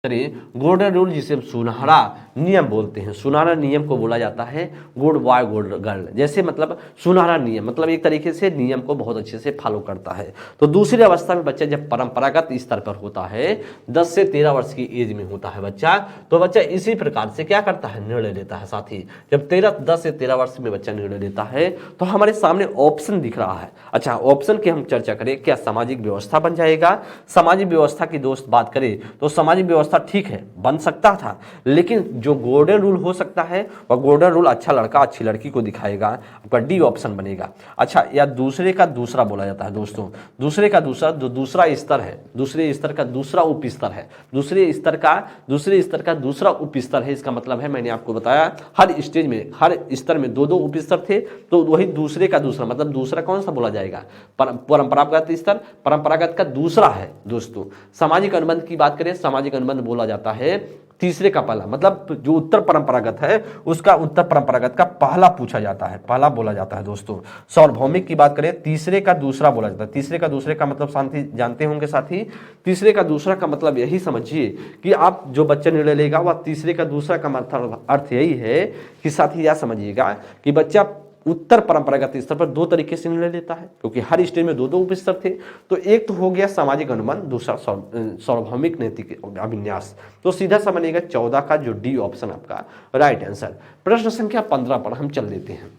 करें, गोल्डन रूल जिसे हम सुनहरा नियम बोलते हैं, सुनहरा नियम को बोला जाता है गुड बॉय गुड गर्ल। जैसे मतलब सुनहरा नियम मतलब एक तरीके से नियम को बहुत अच्छे से फॉलो करता है। तो दूसरी अवस्था में बच्चा जब परंपरागत स्तर पर होता है, 10 से 13 वर्ष की एज में होता है बच्चा, तो बच्चा इसी प्रकार से क्या करता है, निर्णय लेता है साथी। जब 10 से 13 वर्ष में बच्चा निर्णय लेता है तो हमारे सामने ऑप्शन दिख रहा है। अच्छा, ऑप्शन की हम चर्चा करें, क्या सामाजिक व्यवस्था बन जाएगा? सामाजिक व्यवस्था की दोस्त बात करें तो सामाजिक व्यवस्था ठीक है बन सकता था, लेकिन जो गोल्डन रूल हो सकता है वह गोल्डन रूल अच्छा लड़का अच्छी लड़की को दिखाएगा, आपका डी ऑप्शन बनेगा। अच्छा, या दूसरे का दूसरा बोला जाता है दोस्तों, दूसरे का दूसरा जो दूसरा स्तर है, दूसरे स्तर का दूसरा उप स्तर है, दूसरे स्तर का दूसरा उप स्तर है। इसका मतलब है मैंने आपको बताया हर स्टेज में हर स्तर में दो उप स्तर थे, तो वही दूसरे का दूसरा मतलब दूसरा कौन सा बोला जाएगा? परंपरागत स्तर परंपरागत का दूसरा है दोस्तों। सामाजिक अनुबंध की बात करें, सामाजिक अनुबंध बोला जाता है तीसरे का पहला, मतलब जो उत्तर परंपरागत है उसका उत्तर परंपरागत का पहला पूछा जाता है, पहला बोला जाता है दोस्तों। सार्वभौमिक की बात करें, तीसरे का दूसरा बोला जाता है। तीसरे का दूसरे का मतलब शांति जानते होंगे साथी, तीसरे का दूसरा का मतलब यही समझिए कि आप जो बच्चा निर्णय लेगा वह तीसरे का दूसरा का मतलब अर्थ यही है कि साथी यह समझिएगा कि बच्चा उत्तर परंपरागत स्तर पर दो तरीके से निर्णय लेता है, क्योंकि हर स्टेज में दो उप स्तर थे। तो एक तो हो गया सामाजिक अनुबंध, दूसरा सार्वभौमिक नैतिक अभिन्यास। तो सीधा सा बनेगा 14 का जो डी ऑप्शन आपका राइट आंसर। प्रश्न संख्या 15 पर हम चल देते हैं।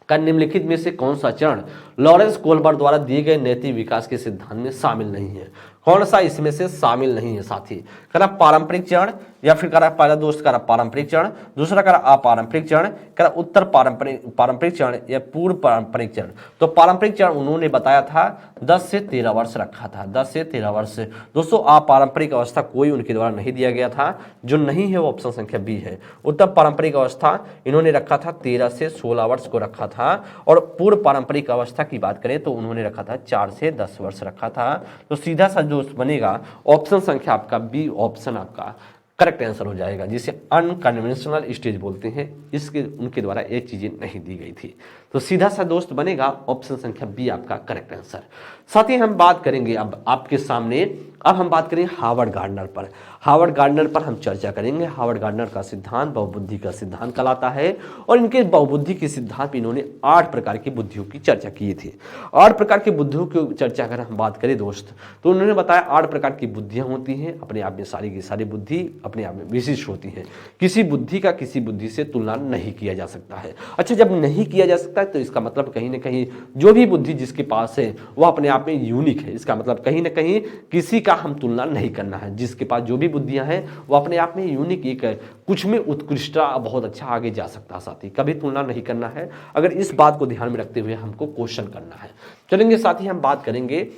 का निम्नलिखित में से कौन सा चरण लॉरेंस कोहलबर्ग द्वारा दिए गए नैतिक विकास के सिद्धांत में शामिल नहीं है? कौन सा इसमें से शामिल नहीं है साथी? करा पारंपरिक चरण, या फिर करा पहला दोस्त करा पारंपरिक चरण, दूसरा करा अपारंपरिक चरण, करा उत्तर पारंपरिक चरण या पूर्व पारंपरिक चरण। तो पारंपरिक चरण उन्होंने बताया था 10 से 13 वर्ष रखा था, 10 से 13 वर्ष। दोस्तों अपारंपरिक अवस्था कोई उनके द्वारा नहीं दिया गया था, जो नहीं है वो ऑप्शन संख्या बी है। उत्तर पारंपरिक अवस्था इन्होंने रखा था 13 से 16 वर्ष को रखा था, और पूर्व पारंपरिक अवस्था की बात करें तो उन्होंने रखा था 4 से 10 वर्ष रखा था। तो सीधा सा जो बनेगा ऑप्शन संख्या आपका बी ऑप्शन आपका करेक्ट आंसर हो जाएगा, जिसे अनकन्वेंशनल स्टेज बोलते हैं। इसके उनके द्वारा ये चीजें नहीं दी गई थी। तो सीधा सा दोस्त बनेगा ऑप्शन संख्या बी आपका करेक्ट आंसर। साथ ही हम बात करेंगे अब आपके सामने, अब हम बात करेंगे हार्वर्ड गार्डनर पर। हार्वर्ड गार्डनर पर हम चर्चा करेंगे। हार्वर्ड गार्डनर का सिद्धांत बहुबुद्धि का सिद्धांत कहलाता है, और इनके बहुबुद्धि के सिद्धांत में इन्होंने 8 प्रकार की बुद्धियों की चर्चा की थी। 8 प्रकार की बुद्धियों की चर्चा अगर हम बात करें दोस्त, तो उन्होंने बताया 8 प्रकार की बुद्धियां होती हैं, अपने आप में सारी की सारी बुद्धि अपने आप में विशिष्ट होती है। किसी बुद्धि का किसी बुद्धि से तुलना नहीं किया जा सकता है। अच्छा, जब नहीं किया जा सकता है तो इसका मतलब कहीं ना कहीं जो भी बुद्धि जिसके पास है वह अपने आप में यूनिक है। इसका मतलब कहीं ना कहीं किसी का हम तुलना नहीं करना है। जिसके पास जो भी बुद्धियां हैं वो अपने आप में यूनिक एक है, कुछ में उत्कृष्टता बहुत अच्छा आगे जा सकता है साथी, कभी तुलना नहीं करना है। अगर इस बात को ध्यान में रखते हुए हमको क्वेश्चन करना है। चलेंगे साथी, हम बात करेंगे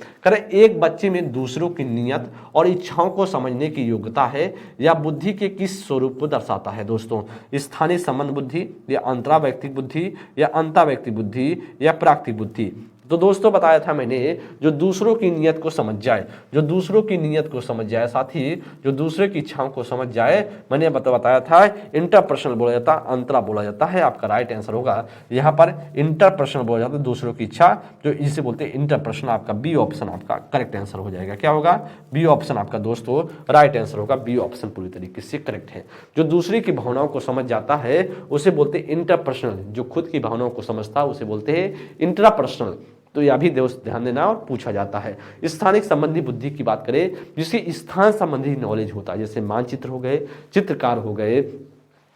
एक बच्चे में दूसरों की नियत और इच्छाओं को समझने की योग्यता है या बुद्धि के किस स्वरूप को दर्शाता है? दोस्तों, स्थानीय संबंध बुद्धि या अंतरावैयक्तिक बुद्धि या अंतर्वैयक्तिक बुद्धि या प्राकृतिक बुद्धि। तो दोस्तों बताया था मैंने, जो दूसरों की नियत को समझ जाए, जो दूसरों की नियत को समझ जाए साथी, जो दूसरे की इच्छाओं को समझ जाए, मैंने बताया था इंटरपर्सनल बोला जाता है, अंतरा बोला जाता है। आपका राइट आंसर होगा यहाँ पर इंटरपर्सनल बोला जाता है, दूसरों की इच्छा, जो इसे बोलते हैं इंटरपर्सनल। आपका बी ऑप्शन आपका करेक्ट आंसर हो जाएगा। क्या होगा? बी ऑप्शन आपका दोस्तों राइट आंसर होगा। बी ऑप्शन पूरी तरीके से करेक्ट है। जो दूसरे की भावनाओं को समझ जाता है उसे बोलते हैं इंटरपर्सनल, जो खुद की भावनाओं को समझता है उसे बोलते हैं इंट्रापर्सनल। तो यह भी दोस्त ध्यान देना और पूछा जाता है। स्थानिक संबंधी बुद्धि की बात करें, जिसकी स्थान संबंधी नॉलेज होता है, जैसे मानचित्र हो गए, चित्रकार हो गए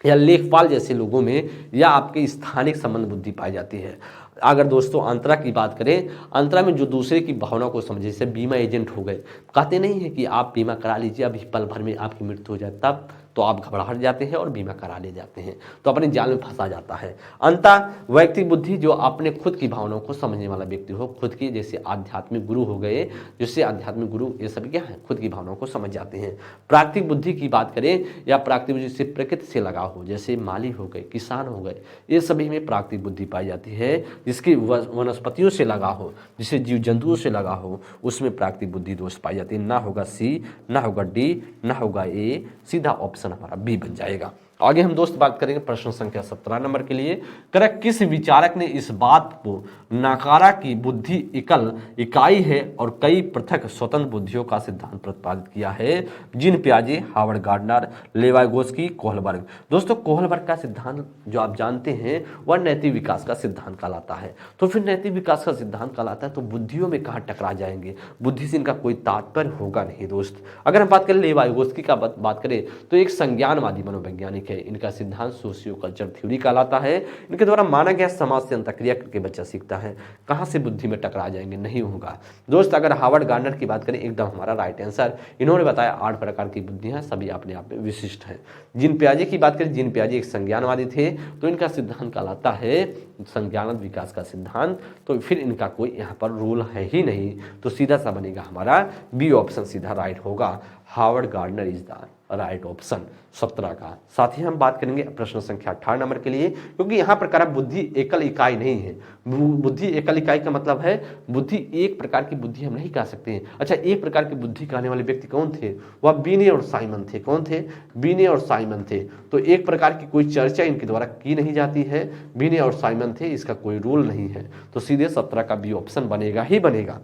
या लेखपाल जैसे लोगों में या आपके स्थानिक संबंध बुद्धि पाई जाती है। अगर दोस्तों अंतरा की बात करें, अंतरा में जो दूसरे की भावना को समझे, जैसे बीमा एजेंट हो गए, कहते नहीं है कि आप बीमा करा लीजिए, अभी पल भर में आपकी मृत्यु हो जाए, तब तो आप घबराहट जाते हैं और बीमा करा ले जाते हैं, तो अपने जाल में फंसा जाता है। अंता वैयक्तिक बुद्धि, जो अपने खुद की भावनाओं को समझने वाला व्यक्ति हो, खुद की, जैसे आध्यात्मिक गुरु हो गए, जैसे आध्यात्मिक गुरु ये सभी क्या है, खुद की भावनाओं को समझ जाते हैं। प्राकृतिक बुद्धि की बात करें या प्राकृतिक बुद्धि से प्रकृति से लगाव हो, जैसे माली हो गए, किसान हो गए, ये सभी में प्राकृतिक बुद्धि पाई जाती है। जिसकी वनस्पतियों से लगा हो, जिसे जीव जंतुओं से लगा हो, उसमें प्राकृतिक बुद्धि दोष पाई जाती है। ना होगा सी, ना होगा डी, ना होगा ए, सीधा ऑप्शन हमारा बी बन जाएगा। आगे हम दोस्त बात करेंगे प्रश्न संख्या 17 नंबर के लिए। करेक्ट, किस विचारक ने इस बात को नकारा कि बुद्धि एकल इकाई है और कई पृथक स्वतंत्र बुद्धियों का सिद्धांत प्रतिपादित किया है? जीन पियाजे, हावर्ड गार्डनर, लेवाइगोस्की, कोहलबर्ग। दोस्तों कोहलबर्ग का सिद्धांत जो आप जानते हैं वह नैतिक विकास का सिद्धांत कहलाता है। तो फिर नैतिक विकास का सिद्धांत कहलाता है तो बुद्धियों में कहाँ टकरा जाएंगे, बुद्धि से इनका कोई तात्पर्य होगा नहीं दोस्त। अगर हम बात करें लेवाइगोस्की का बात करें तो एक संज्ञानवादी मनोवैज्ञानिक है। इनका सिद्धांत सोशियो कल्चर थ्योरी कहलाता है। इनके द्वारा माना गया समाज से अंतःक्रिया करके बच्चा सीखता है। कहाँ से बुद्धि में टकरा जाएंगे, नहीं होगा दोस्त। अगर हावर्ड गार्डनर की बात करें, एकदम हमारा राइट आंसर। इन्होंने बताया 8 प्रकार की बुद्धियां सभी अपने आप में विशिष्ट हैं। जीन पियाजे की बात करें, जीन पियाजे एक संज्ञानवादी थे, तो इनका सिद्धांत कहलाता है संज्ञानात्मक विकास का सिद्धांत। तो फिर इनका कोई यहाँ पर रूल है ही नहीं, तो सीधा सा बनेगा हमारा बी ऑप्शन सीधा राइट होगा। Howard Gardner is the right option 17 का। साथ ही हम बात करेंगे प्रश्न संख्या 18 नंबर के लिए, क्योंकि यहाँ प्रकार बुद्धि एकल इकाई नहीं है। बुद्धि एकल इकाई का मतलब है बुद्धि एक प्रकार की बुद्धि हम नहीं कह सकते हैं। अच्छा, एक प्रकार की बुद्धि कहने वाले व्यक्ति कौन थे? वह बीने और साइमन थे। कौन थे? बीने और साइमन थे। तो एक प्रकार की कोई चर्चा इनके द्वारा की नहीं जाती है। बीने और साइमन थे, इसका कोई रूल नहीं है, तो सीधे 17 का बी ऑप्शन बनेगा ही बनेगा।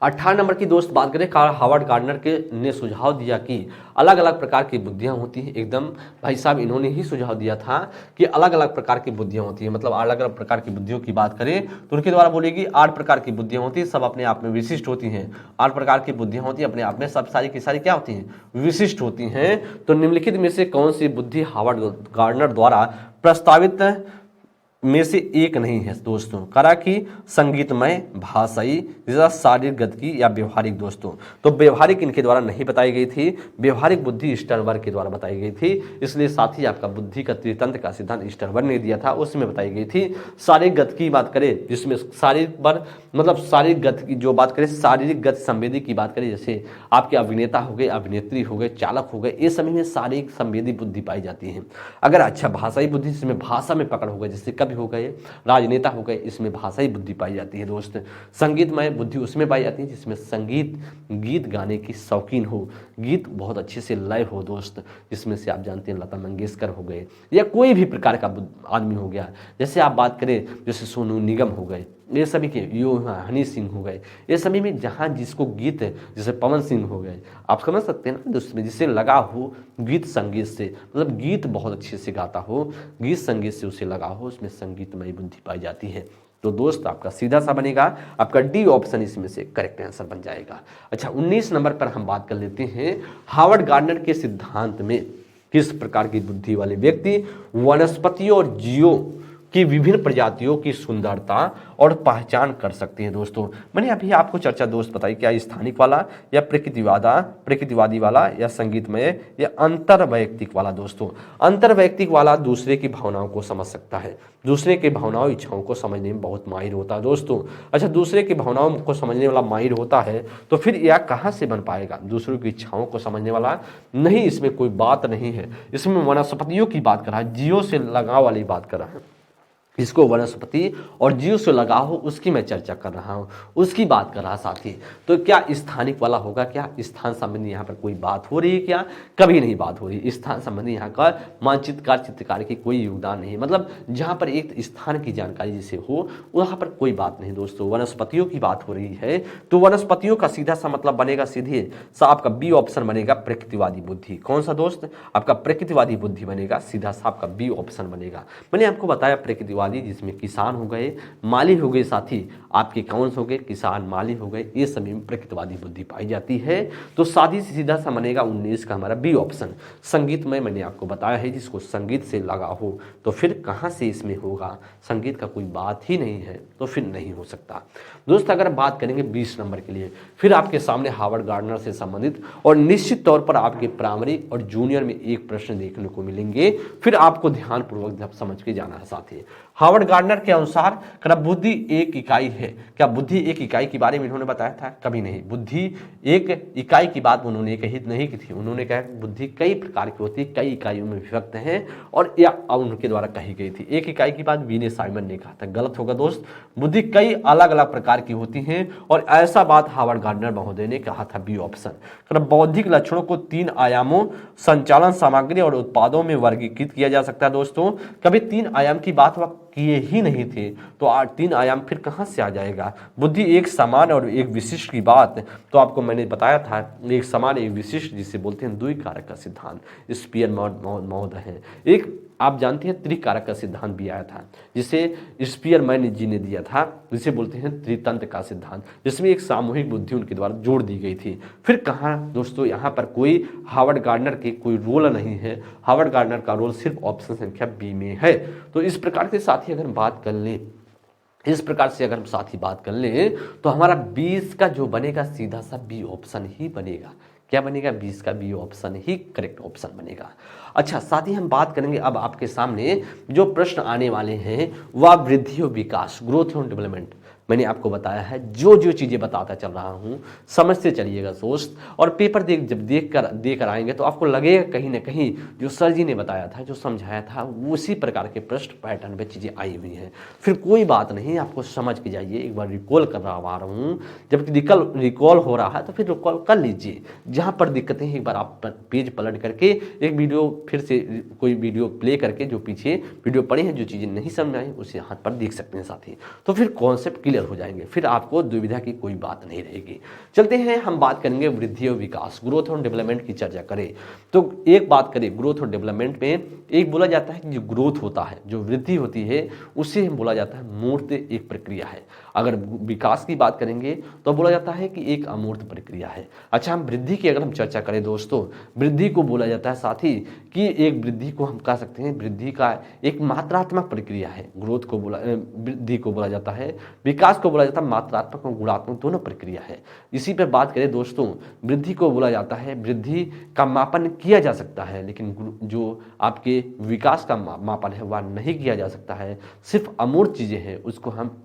18 नंबर की दोस्त बात करें, हावर्ड गार्डनर के ने सुझाव दिया कि अलग अलग प्रकार की बुद्धियां होती हैं। एकदम भाई साहब इन्होंने ही सुझाव दिया था कि अलग अलग प्रकार की बुद्धियां होती हैं। मतलब अलग अलग प्रकार की बुद्धियों की बात करें तो उनके द्वारा बोलेगी 8 प्रकार की बुद्धियां होती हैं, सब अपने आप में विशिष्ट होती हैं। 8 प्रकार की बुद्धियां होती हैं अपने आप में, सब सारी की सारी क्या होती हैं? विशिष्ट होती हैं। तो निम्नलिखित में से कौन सी बुद्धि हावर्ड गार्डनर द्वारा प्रस्तावित में से एक नहीं है दोस्तों? करा कि संगीतमय, भाषाई, शारीरिक गतिकी या व्यवहारिक दोस्तों। तो व्यवहारिक इनके द्वारा नहीं बताई गई थी, व्यवहारिक बुद्धि स्टर्नबर्ग के द्वारा बताई गई थी। इसलिए साथ ही आपका बुद्धि का त्रितंत्र का सिद्धांत स्टर्नबर्ग ने दिया था, उसमें बताई गई थी। शारीरिक गति की बात करें, जिसमें शारीरिक पर मतलब शारीरिक गति की जो बात करें, शारीरिक गति संवेदी की बात करें, जैसे आपके अभिनेता हो गए, अभिनेत्री हो गए, चालक हो गए, ये सभी में शारीरिक संवेदी बुद्धि पाई जाती है। अगर अच्छा भाषाई बुद्धि, जिसमें भाषा में पकड़ हो गए, जैसे कवि हो गए, राजनेता हो गए, इसमें भाषाई बुद्धि पाई जाती है दोस्त। संगीतमय बुद्धि उसमें पाई जाती है जिसमें संगीत, गीत गाने की शौकीन हो, गीत बहुत अच्छे से लय हो दोस्त, जिसमें से आप जानते हैं लता मंगेशकर हो गए या कोई भी प्रकार का आदमी हो गया। जैसे आप बात करें जैसे सोनू निगम हो गए, ये सभी के यो हनी सिंह हो गए, ये सभी में जहाँ जिसको गीत, जैसे पवन सिंह हो गए, आप समझ सकते हैं ना दोस्त में, जिससे लगा हो गीत संगीत से, मतलब गीत बहुत अच्छे से गाता हो, गीत संगीत से उसे लगा हो, उसमें संगीतमय बुद्धि पाई जाती है। तो दोस्त आपका सीधा सा बनेगा, आपका डी ऑप्शन इसमें से करेक्ट आंसर बन जाएगा। अच्छा, 19 नंबर पर हम बात कर लेते हैं, हावर्ड गार्डनर के सिद्धांत में किस प्रकार की बुद्धि वाले व्यक्ति वनस्पतियों और जीवों की विभिन्न प्रजातियों की सुंदरता और पहचान कर सकते हैं दोस्तों? मैंने अभी आपको चर्चा दोस्त बताई, क्या स्थानिक वाला या प्रकृतिवादी वाला या संगीतमय या अंतर्वैयक्तिक वाला? दोस्तों अंतर्वैयक्तिक वाला दूसरे की भावनाओं को समझ सकता है, दूसरे की भावनाओं इच्छाओं को समझने में बहुत माहिर होता है दोस्तों। अच्छा, दूसरे की भावनाओं को समझने वाला माहिर होता है तो फिर यह कहाँ से बन पाएगा? दूसरों की इच्छाओं को समझने वाला नहीं, इसमें कोई बात नहीं है। इसमें वनस्पतियों की बात कर रहा है, जीवों से लगाव वाली बात कर रहा है, इसको वनस्पति और जीव से लगाव हो उसकी मैं चर्चा कर रहा हूँ, उसकी बात कर रहा साथी। तो क्या स्थानिक वाला होगा? क्या स्थान संबंधी यहाँ पर कोई बात हो रही है? क्या कभी नहीं बात हो रही। स्थान संबंधी यहाँ का मानचित्रकार चित्रकार की कोई योगदान नहीं, मतलब जहाँ पर एक स्थान की जानकारी जिसे हो वहाँ पर कोई बात नहीं दोस्तों। वनस्पतियों की बात हो रही है तो वनस्पतियों का सीधा सा मतलब बनेगा सीधे सा आपका बी ऑप्शन बनेगा, प्रकृतिवादी बुद्धि। कौन सा दोस्त? आपका प्रकृतिवादी बुद्धि बनेगा, सीधा सा आपका बी ऑप्शन बनेगा। मैंने आपको बताया प्रकृतिवादी प्रकृतिवादी, जिसमें किसान हो गए, माली हो गए, साथी आपके कौन हो गए, किसान माली हो गए, ये सभी में प्रकृतिवादी बुद्धि पाई जाती है। तो सादी सीधा सा बनेगा 19 का हमारा बी ऑप्शन। संगीतमय मैंने आपको बताया है, जिसको संगीत से लगा हो तो फिर कहाँ से इसमें होगा, संगीत का कोई बात ही नहीं है तो फिर नहीं हो सकता। दोस्त अगर बात करेंगे 20 नंबर के लिए, फिर आपके सामने हार्वर्ड गार्डनर से संबंधित और निश्चित तौर पर आपके प्राइमरी और जूनियर में एक प्रश्न देखने को मिलेंगे, फिर आपको ध्यानपूर्वक समझ के जाना है साथी। हार्वर्ड गार्डनर के अनुसार क्या बुद्धि एक इकाई है? क्या बुद्धि एक इकाई के बारे में इन्होंने बताया था? कभी नहीं। बुद्धि एक इकाई की बात उन्होंने कही नहीं की थी। उन्होंने कहा बुद्धि कई प्रकार की होती है, कई इकाइयों में विभक्त है, और या उनके द्वारा कही गई थी। एक इकाई की बात वीने साइमन ने कहा था, गलत होगा दोस्त। बुद्धि कई अलग अलग प्रकार की होती है, और ऐसा बात हार्वर्ड गार्डनर महोदय ने कहा था, बी ऑप्शन। बौद्धिक लक्षणों को 3 आयामों, संचालन सामग्री और उत्पादों में वर्गीकृत किया जा सकता है। दोस्तों कभी 3 आयाम की बात वह किए ही नहीं थे, तो 3 आयाम फिर कहां से आ जाएगा? बुद्धि एक समान और एक विशिष्ट की बात तो आपको मैंने बताया था, एक समान एक विशिष्ट, जिसे बोलते हैं द्विकारक का सिद्धांत, स्पीयर महोदय है। एक आप जानते हैं त्रिकारक का सिद्धांत भी आया था, जिसे स्पीयरमैन जी ने दिया था, जिसे बोलते हैं त्रितंत्र का सिद्धांत, जिसमें एक सामूहिक बुद्धि उनके द्वारा जोड़ दी गई थी। फिर कहाँ दोस्तों, यहाँ पर कोई हार्वर्ड गार्डनर के कोई रोल नहीं है, हार्वर्ड गार्डनर का रोल सिर्फ ऑप्शन संख्या बी में है। तो इस प्रकार के साथी अगर हम बात कर लें, इस प्रकार से अगर हम साथी बात कर लें, तो हमारा 20 का जो बनेगा सीधा सा बी ऑप्शन ही बनेगा। क्या बनेगा? 20 का बी ऑप्शन ही करेक्ट ऑप्शन बनेगा। अच्छा साथी हम बात करेंगे अब आपके सामने जो प्रश्न आने वाले हैं वह वृद्धि और विकास, ग्रोथ और डेवलपमेंट। मैंने आपको बताया है, जो जो चीज़ें बताता चल रहा हूँ समझते चलिएगा दोस्त, और पेपर जब देकर आएंगे तो आपको लगेगा कहीं ना कहीं जो सर जी ने बताया था, जो समझाया था, उसी प्रकार के प्रश्न पैटर्न में चीज़ें आई हुई हैं। फिर कोई बात नहीं, आपको समझ के जाइए, एक बार रिकॉल करवा रहा हूँ, जब रिकॉल हो रहा है तो फिर रिकॉल कर लीजिए। जहाँ पर दिक्कतें हैं एक बार आप पेज पलट करके एक वीडियो फिर से कोई वीडियो प्ले करके, जो पीछे वीडियो पड़ी है, जो चीज़ें नहीं समझ आई उसे हाथ पर देख सकते हैं साथी, तो फिर कॉन्सेप्ट क्लियर हो जाएंगे, फिर आपको दुविधा की कोई बात नहीं रहेगी। चलते हैं हम बात करेंगे वृद्धि और विकास, ग्रोथ और डेवलपमेंट की चर्चा करें। तो एक बात करें, ग्रोथ और डेवलपमेंट में एक बोला जाता है कि जो ग्रोथ होता है, जो वृद्धि होती है, उसे हम बोला जाता है मूर्त एक प्रक्रिया है। अगर विकास की बात करेंगे तो बोला जाता है कि एक अमूर्त प्रक्रिया है। अच्छा हम वृद्धि की अगर हम चर्चा करें दोस्तों, वृद्धि को बोला जाता है साथी कि एक वृद्धि को हम कह सकते हैं वृद्धि का एक मात्रात्मक प्रक्रिया है। ग्रोथ को वृद्धि को बोला जाता है, विकास को बोला जाता है मात्रात्मक और गुणात्मक दोनों प्रक्रिया है। इसी पे बात करें दोस्तों, वृद्धि को बोला जाता है वृद्धि का मापन किया जा सकता है, लेकिन जो आपके विकास का मापन है वह नहीं किया जा सकता है। सिर्फ अमूर्त चीज़ें हैं, उसको हम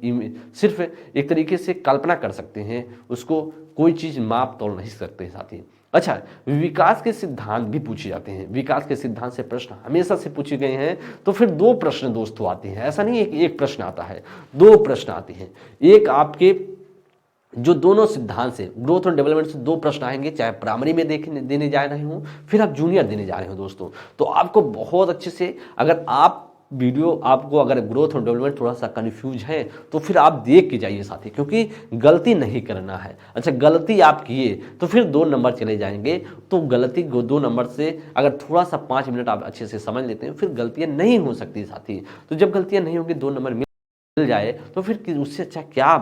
सिर्फ एक तरीके से कल्पना कर सकते हैं, उसको कोई चीज़ माप तोल नहीं सकते साथी। अच्छा विकास के सिद्धांत भी पूछे जाते हैं, विकास के सिद्धांत से प्रश्न हमेशा से पूछे गए हैं, तो फिर 2 प्रश्न दोस्तों आते हैं। ऐसा नहीं है कि एक प्रश्न आता है, 2 प्रश्न आते हैं। एक आपके जो दोनों सिद्धांत से, ग्रोथ और डेवलपमेंट से 2 प्रश्न आएंगे, चाहे प्राइमरी में देने जा रहे हो, फिर आप जूनियर देने जा रहे हो दोस्तों। तो आपको बहुत अच्छे से, अगर आप वीडियो आपको अगर ग्रोथ और डेवलपमेंट थोड़ा सा कंफ्यूज है तो फिर आप देख के जाइए साथी, क्योंकि गलती नहीं करना है। अच्छा गलती आप किए तो फिर 2 नंबर चले जाएंगे, तो गलती 2 नंबर से अगर थोड़ा सा 5 मिनट आप अच्छे से समझ लेते हैं, फिर गलतियां नहीं हो सकती साथी। तो जब गलतियां नहीं होंगी, 2 नंबर मिल जाए, तो फिर उससे अच्छा क्या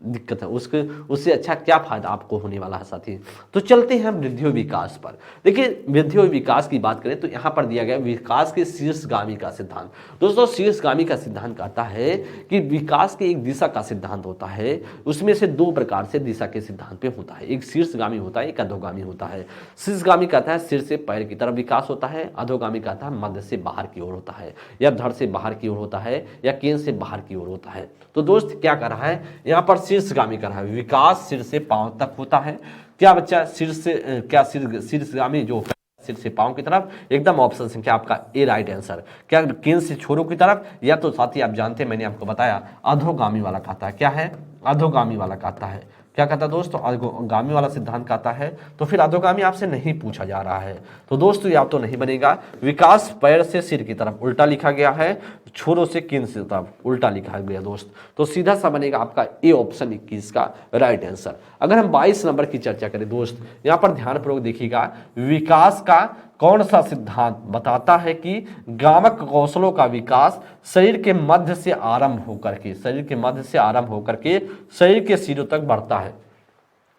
दिक्कत है, उससे अच्छा क्या फायदा आपको होने वाला है साथी। तो चलते हैं वृद्धि और विकास पर। देखिए वृद्धि और विकास की बात करें तो यहाँ पर दिया गया विकास के शीर्षगामी का सिद्धांत। दोस्तों शीर्षगामी का सिद्धांत कहता है कि विकास के एक दिशा का सिद्धांत होता है, उसमें से 2 प्रकार से दिशा के सिद्धांत पे होता है, एक शीर्षगामी होता है, एक अधोगामी होता है। शीर्षगामी कहता है सिर से पैर की तरफ विकास होता है, अधोगामी कहता है मध्य से बाहर की ओर होता है, या धड़ से बाहर की ओर होता है, या केंद्र से बाहर की ओर होता है। तो दोस्त क्या कर रहा है यहाँ पर, शीर्षगामी कर रहा है, विकास सिर से पांव तक होता है। क्या बच्चा शीर्षगामी जो सिर से पांव की तरफ, एकदम ऑप्शन संख्या आपका ए राइट आंसर। क्या केंद्र से छोरों की तरफ, या तो साथी आप जानते हैं मैंने आपको बताया अधोगामी वाला कहता है। क्या है? अधोगामी वाला कहता है। क्या कहता है दोस्तों? अधोगामी वाला सिद्धांत कहता है। तो फिर अधोगामी आपसे नहीं पूछा जा रहा है, तो दोस्तों या तो नहीं बनेगा। विकास पैर से सिर की तरफ उल्टा लिखा गया है, छोरों से केंद्र से तरफ उल्टा लिखा गया दोस्त, तो सीधा सा बनेगा आपका ए ऑप्शन 21 का राइट आंसर। अगर हम 22 नंबर की चर्चा करें दोस्त, यहाँ पर ध्यानपूर्वक देखिएगा, विकास का कौन सा सिद्धांत बताता है कि गामक कौशलों का विकास शरीर के मध्य से आरंभ होकर के शरीर के सिरों तक बढ़ता है,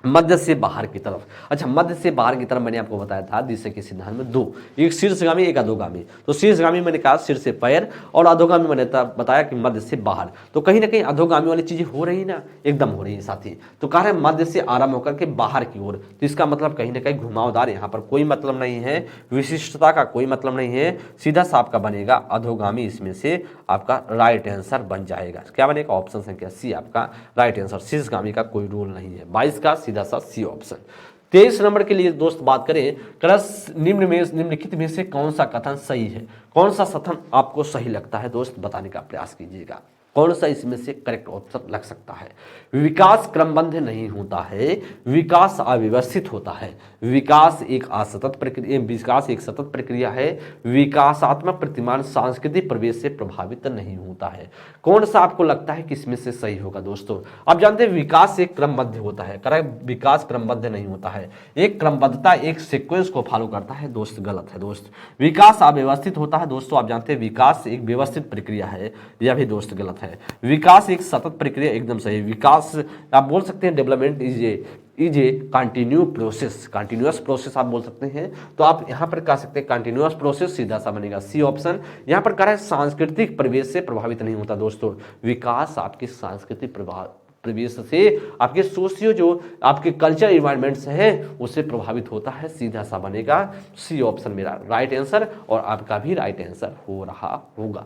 मध्य से बाहर की तरफ। अच्छा, मध्य से बाहर की तरफ मैंने आपको बताया था दिशा के सिद्धांत में दो, एक शीर्षगामी एक अधोगामी। तो शीर्षगामी मैंने कहा सिर से पैर, और अधोगामी मैंने बताया कि मध्य से बाहर। तो कहीं ना कहीं अधोगामी वाली चीजें हो रही ना, एकदम हो रही है साथी। तो कह रहे हैं मध्य से आरंभ होकर के बाहर की ओर, तो इसका मतलब कहीं ना कहीं घुमावदार, यहाँ पर कोई मतलब नहीं है, विशिष्टता का कोई मतलब नहीं है, सीधा सा आपका बनेगा अधोगामी। इसमें से आपका राइट आंसर बन जाएगा। क्या बनेगा? ऑप्शन संख्या सी आपका राइट आंसर। शीर्षगामी का कोई रूल नहीं है। 22 का सीधा सा सी ऑप्शन। 23 नंबर के लिए दोस्त बात करें, निम्नलिखित में से कौन सा कथन सही है? कौन सा कथन आपको सही लगता है दोस्त, बताने का प्रयास कीजिएगा। कौन सा इसमें से करेक्ट ऑप्शन लग सकता है? विकास क्रमबद्ध नहीं होता है, विकास अव्यवस्थित होता है। विकास एक सतत प्रक्रिया है। विकासात्मक प्रतिमान सांस्कृतिक प्रवेश से प्रभावित नहीं होता है। कौन सा आपको लगता है कि इसमें से सही होगा दोस्तों? आप जानते हैं विकास एक क्रमबद्ध होता है, करेक्ट। विकास क्रमबद्ध नहीं होता है, एक क्रमबद्धता एक सीक्वेंस को फॉलो करता है दोस्त, गलत है दोस्त। विकास अव्यवस्थित होता है दोस्तों, आप जानते हैं विकास एक व्यवस्थित प्रक्रिया है, यह भी दोस्त गलत है। विकास एक सतत प्रक्रिया, एकदम सही। विकास आप बोल सकते हैं development is a continuous process आप बोल सकते हैं। तो आप यहां पर कह सकते हैं कंटिन्यूअस प्रोसेस, सीधा सा बनेगा सी ऑप्शन। यहां पर कह रहा है सांस्कृतिक प्रवेश से प्रभावित नहीं होता दोस्तों। विकास आपके सांस्कृतिक प्रवेश से, आपके सोशियो जो आपके कल्चर इन्वायरमेंट्स है उससे प्रभावित होता है, सीधा सा बनेगा सी ऑप्शन मेरा राइट आंसर, और आपका भी राइट आंसर हो रहा होगा।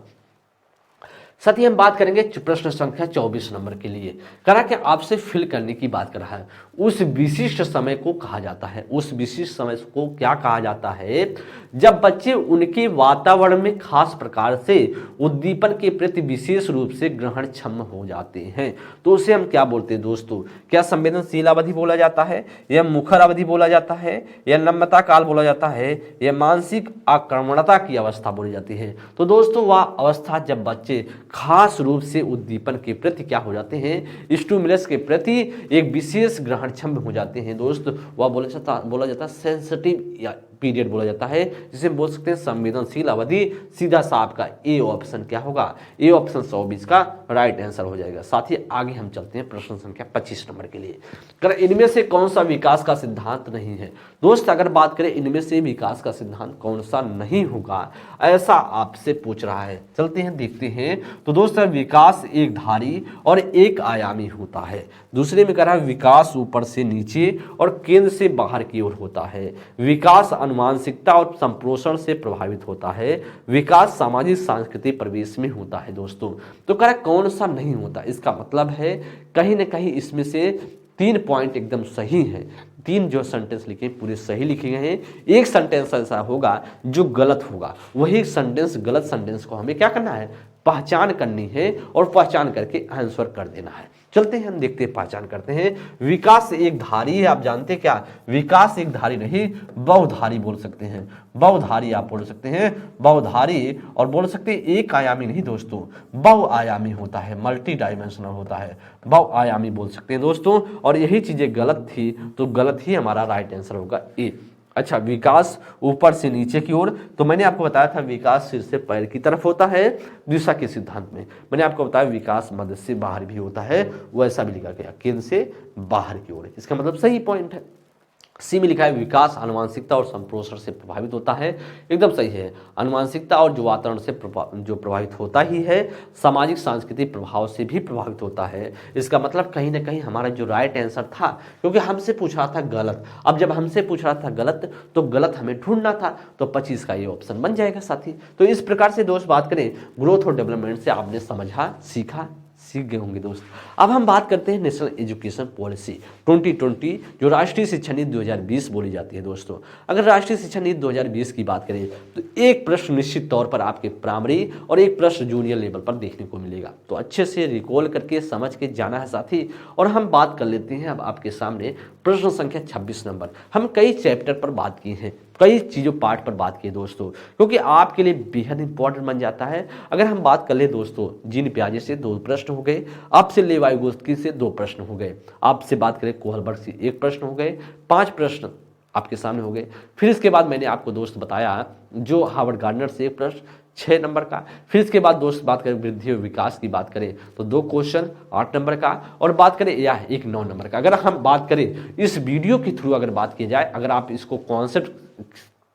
साथ ही हम बात करेंगे प्रश्न संख्या 24 नंबर के लिए। करा कि आपसे फिल करने की बात कर रहा है। उस विशिष्ट समय को कहा जाता है, उस विशिष्ट समय को क्या कहा जाता है? जब बच्चे उनके वातावरण में खास प्रकार से उद्दीपन के प्रति विशेष रूप से ग्रहणक्षम हो जाते हैं। तो उसे हम क्या बोलते हैं दोस्तों? क्या संवेदनशील अवधि बोला जाता है, या मुखर अवधि बोला जाता है, या नम्रता काल बोला जाता है, या मानसिक आक्रमणता की अवस्था बोली जाती है? तो दोस्तों वह अवस्था जब बच्चे खास रूप से उद्दीपन के प्रति क्या हो जाते हैं, स्टिमुलस के प्रति एक विशेष ग्रहणक्षम हो जाते हैं दोस्त, वह बोला जाता है सेंसिटिव पीरियड बोला जाता है, जिसे बोल सकते हैं संवेदनशील अवधि। सीधा सा आपका ए ऑप्शन क्या होगा? ए ऑप्शन 120 का राइट आंसर हो जाएगा। साथ ही आगे हम चलते हैं प्रश्न संख्या 25 नंबर के लिए। कर इनमें से कौन सा विकास का सिद्धांत नहीं है दोस्त? अगर बात करें इनमें से विकास का सिद्धांत कौन सा नहीं होगा, ऐसा आपसे पूछ रहा है। चलते हैं देखते हैं। तो दोस्त विकास एक धारी और एक आयामी होता है। दूसरे में कह रहा है विकास ऊपर से नीचे और केंद्र से बाहर की ओर होता है। विकास अनुमानसिकता और संप्रोषण से प्रभावित होता है। विकास सामाजिक सांस्कृतिक प्रवेश में होता है दोस्तों। तो कह रहा है कौन सा नहीं होता? इसका मतलब है कहीं ना कहीं इसमें से 3 पॉइंट एकदम सही है। 3 जो सेंटेंस लिखे पूरे सही लिखे गए हैं। एक सेंटेंस ऐसा होगा जो गलत होगा, वही सेंटेंस गलत सेंटेंस को हमें क्या करना है? पहचान करनी है, और पहचान करके आंसर कर देना है। चलते हैं हम देखते हैं, पहचान करते हैं। विकास एक धारी है, आप जानते हैं क्या? विकास एक धारी नहीं बहुधारी बोल सकते हैं। बहुधारी आप बोल सकते हैं, बहुधारी, और बोल सकते हैं एक आयामी नहीं दोस्तों, बहुआयामी होता है, मल्टी डायमेंशनल होता है, बहुआयामी बोल सकते हैं दोस्तों। और यही चीजें गलत थी, तो गलत ही हमारा राइट आंसर होगा ए। अच्छा, विकास ऊपर से नीचे की ओर, तो मैंने आपको बताया था विकास सिर से पैर की तरफ होता है। दिशा के सिद्धांत में मैंने आपको बताया विकास मध्य से बाहर भी होता है, वैसा भी लिखा गया केंद्र से बाहर की ओर। इसका मतलब सही पॉइंट है। सी में लिखा है विकास अनुवांशिकता और संप्रोषण से प्रभावित होता है, एकदम सही है। अनुवांशिकता और जो वातावरण से जो प्रभावित होता ही है, सामाजिक सांस्कृतिक प्रभाव से भी प्रभावित होता है। इसका मतलब कहीं ना कहीं हमारा जो राइट आंसर था, क्योंकि हमसे पूछ रहा था गलत, अब जब हमसे पूछ रहा था गलत तो गलत हमें ढूंढना था, तो 25 का ये ऑप्शन बन जाएगा साथी। तो इस प्रकार से दोस्त बात करें ग्रोथ और डेवलपमेंट से आपने समझा, सीख गए होंगे दोस्त। अब हम बात करते हैं नेशनल एजुकेशन पॉलिसी 2020, जो राष्ट्रीय शिक्षा नीति 2020 बोली जाती है दोस्तों। अगर राष्ट्रीय शिक्षा नीति 2020 की बात करें तो एक प्रश्न निश्चित तौर पर आपके प्राइमरी और एक प्रश्न जूनियर लेवल पर देखने को मिलेगा, तो अच्छे से रिकॉल करके समझ के जाना है साथी। और हम बात कर लेते हैं अब आपके सामने प्रश्न संख्या 26 नंबर। हम कई चैप्टर पर बात की है, कई चीज़ों पार्ट पर बात की दोस्तों, क्योंकि आपके लिए बेहद इंपॉर्टेंट बन जाता है। अगर हम बात कर ले दोस्तों, जीन पियाजे से 2 प्रश्न हो गए, आपसे लेवाइगोस्की से 2 प्रश्न हो गए, आपसे बात करें कोहलबर्ग से 1 प्रश्न हो गए, 5 प्रश्न आपके सामने हो गए। फिर इसके बाद मैंने आपको दोस्त बताया जो हार्वर्ड गार्डनर से एक प्रश्न 6 नंबर का। फिर इसके बाद दोस्त बात करें वृद्धि और विकास की बात करें तो 2 क्वेश्चन 8 नंबर का, और बात करें यह एक 9 नंबर का। अगर हम बात करें इस वीडियो के थ्रू अगर बात की जाए, अगर आप इसको कॉन्सेप्ट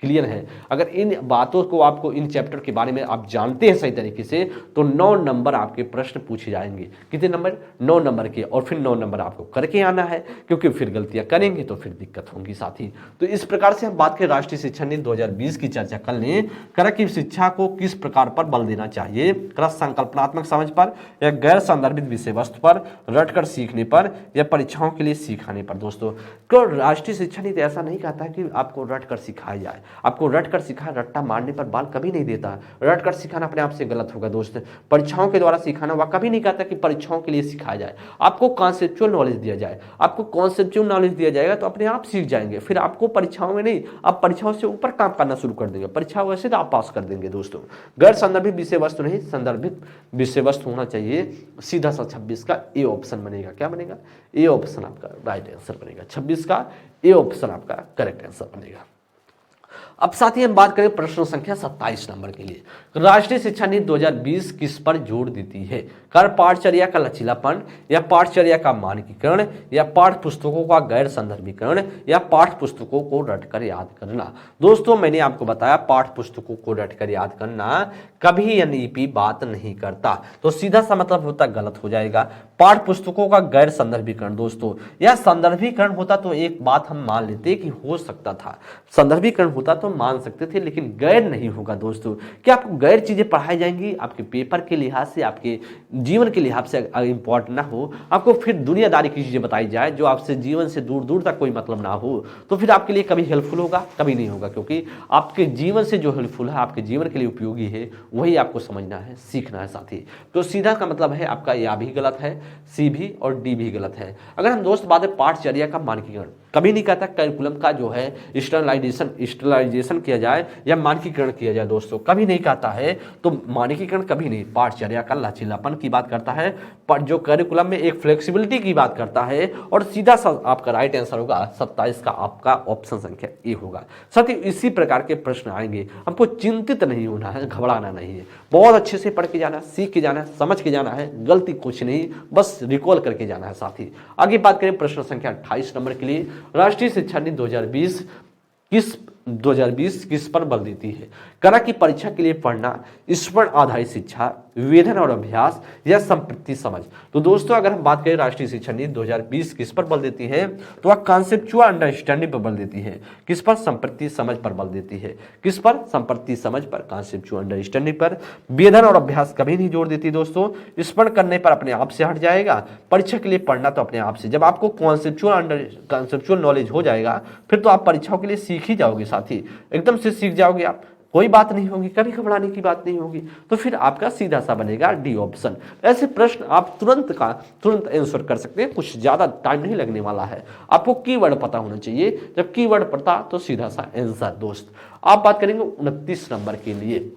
क्लियर है, अगर इन बातों को आपको इन चैप्टर के बारे में आप जानते हैं सही तरीके से, तो 9 नंबर आपके प्रश्न पूछे जाएंगे। कितने नंबर? 9 नंबर के, और फिर 9 नंबर आपको करके आना है, क्योंकि फिर गलतियां करेंगे तो फिर दिक्कत होगी साथी। तो इस प्रकार से हम बात करें राष्ट्रीय शिक्षा नीति 2020 की चर्चा कर लें। करा कि शिक्षा को किस प्रकार पर बल देना चाहिए, करा संकल्पनात्मक समझ पर या गैर संदर्भित विषय वस्तु पर, रटकर सीखने पर या परीक्षाओं के लिए सिखाने पर। दोस्तों तो राष्ट्रीय शिक्षा नीति ऐसा नहीं कहता कि आपको रटकर सिखाया जाए, आपको रट कर सिखा, रट्टा मारने पर बाल कभी नहीं देता। रट कर सिखाना अपने आप से गलत होगा दोस्त। परीक्षाओं के द्वारा सिखाना वह कभी नहीं कहता कि परीक्षाओं के लिए सिखाया जाए। आपको कॉन्सेप्चुअल नॉलेज दिया जाए, आपको कॉन्सेप्चुअल नॉलेज दिया जाएगा तो अपने आप सीख जाएंगे। फिर आपको परीक्षाओं में नहीं, आप परीक्षाओं से ऊपर काम करना शुरू कर देंगे। परीक्षा वैसे तो आप पास कर देंगे दोस्तों। गैर संदर्भित विषय वस्तु नहीं, संदर्भित विषय वस्तु होना चाहिए। सीधा सा 26 का ए ऑप्शन बनेगा। क्या बनेगा? ए ऑप्शन आपका राइट आंसर बनेगा। 26 का ए ऑप्शन आपका करेक्ट आंसर बनेगा। अब साथ ही हम बात करें प्रश्न संख्या 27 नंबर के लिए। राष्ट्रीय शिक्षा नीति 2020 किस पर जोर देती है? कर पाठचर्या का लचीलापन या पाठचर्या का मानकीकरण या पाठ पुस्तकों का गैर संदर्भीकरण या पाठ पुस्तकों को रटकर याद करना। दोस्तों मैंने आपको बताया पाठ पुस्तकों को रटकर याद करना कभी एनईपी बात नहीं करता, तो सीधा सा मतलब होता गलत हो जाएगा। पाठ पुस्तकों का गैर संदर्भीकरण दोस्तों, या संदर्भीकरण होता तो एक बात हम मान लेते कि हो सकता था, संदर्भीकरण होता तो मान सकते थे, लेकिन गैर नहीं होगा दोस्तों। क्या आपको गैर चीजें पढ़ाई जाएंगी? आपके पेपर के लिहाज से, आपके जीवन के लिहाज से इंपॉर्टेंट ना हो, आपको फिर दुनियादारी की चीजें बताई जाए जो आपसे जीवन से दूर दूर तक कोई मतलब ना हो, तो फिर आपके लिए कभी हेल्पफुल होगा? कभी नहीं होगा, क्योंकि आपके जीवन से जो हेल्पफुल है, आपके जीवन के लिए उपयोगी है, वही आपको समझना है, सीखना है साथी। तो सीधा का मतलब है आपका या भी गलत है, सी भी और डी भी गलत है। अगर हम दोस्त बात है पाठचर्या का मानकीकरण, कभी नहीं कहता करिकुलम का जो है स्टैंडर्डाइजेशन किया जाए या मानकीकरण किया जाए दोस्तों, कभी नहीं कहता है। तो मानकीकरण कभी नहीं। पाठचर्या का लचीलापन की बात करता है, पर जो करिकुलम में एक फ्लेक्सिबिलिटी की बात करता है, और सीधा सा आपका राइट आंसर होगा 27 का आपका ऑप्शन संख्या ए होगा। साथ ही इसी प्रकार के प्रश्न आएंगे, हमको चिंतित नहीं होना है, घबराना नहीं है, बहुत अच्छे से पढ़ के जाना है, सीख के जाना है, समझ के जाना है, गलती कुछ नहीं, बस रिकॉल करके जाना है साथी। आगे बात करें प्रश्न संख्या 28 नंबर के लिए। राष्ट्रीय शिक्षा नीति 2020 किस पर बल देती है? करा की परीक्षा के लिए पढ़ना, स्मरण आधारित शिक्षा, विवेधन और अभ्यास या संप्रति समझ। तो दोस्तों अगर हम बात करें राष्ट्रीय शिक्षा नीति 2020 किस पर बल देती है, तो वह कॉन्सेप्चुअल अंडरस्टैंडिंग पर बल देती है। किस पर? संप्रति समझ पर बल देती है। किस पर? संप्रति समझ पर, कॉन्सेप्चुअल अंडरस्टैंडिंग पर। विवेधन और अभ्यास कभी नहीं जोड़ देती दोस्तों। स्मरण करने पर अपने आप से हट जाएगा, परीक्षा के लिए पढ़ना तो अपने आप से। जब आपको कॉन्सेप्चुअल नॉलेज हो जाएगा, फिर तो आप परीक्षाओं के लिए सीख ही जाओगे साथी, एकदम से सीख जाओगे आप, कोई बात नहीं होगी, कभी घबराने की बात नहीं होगी। तो फिर आपका सीधा सा बनेगा डी ऑप्शन। ऐसे प्रश्न आप तुरंत आंसर कर सकते हैं, कुछ ज्यादा टाइम नहीं लगने वाला है। आपको कीवर्ड पता होना चाहिए, जब कीवर्ड पता तो सीधा सा आंसर दोस्त। आप बात करेंगे 29 नंबर के लिए।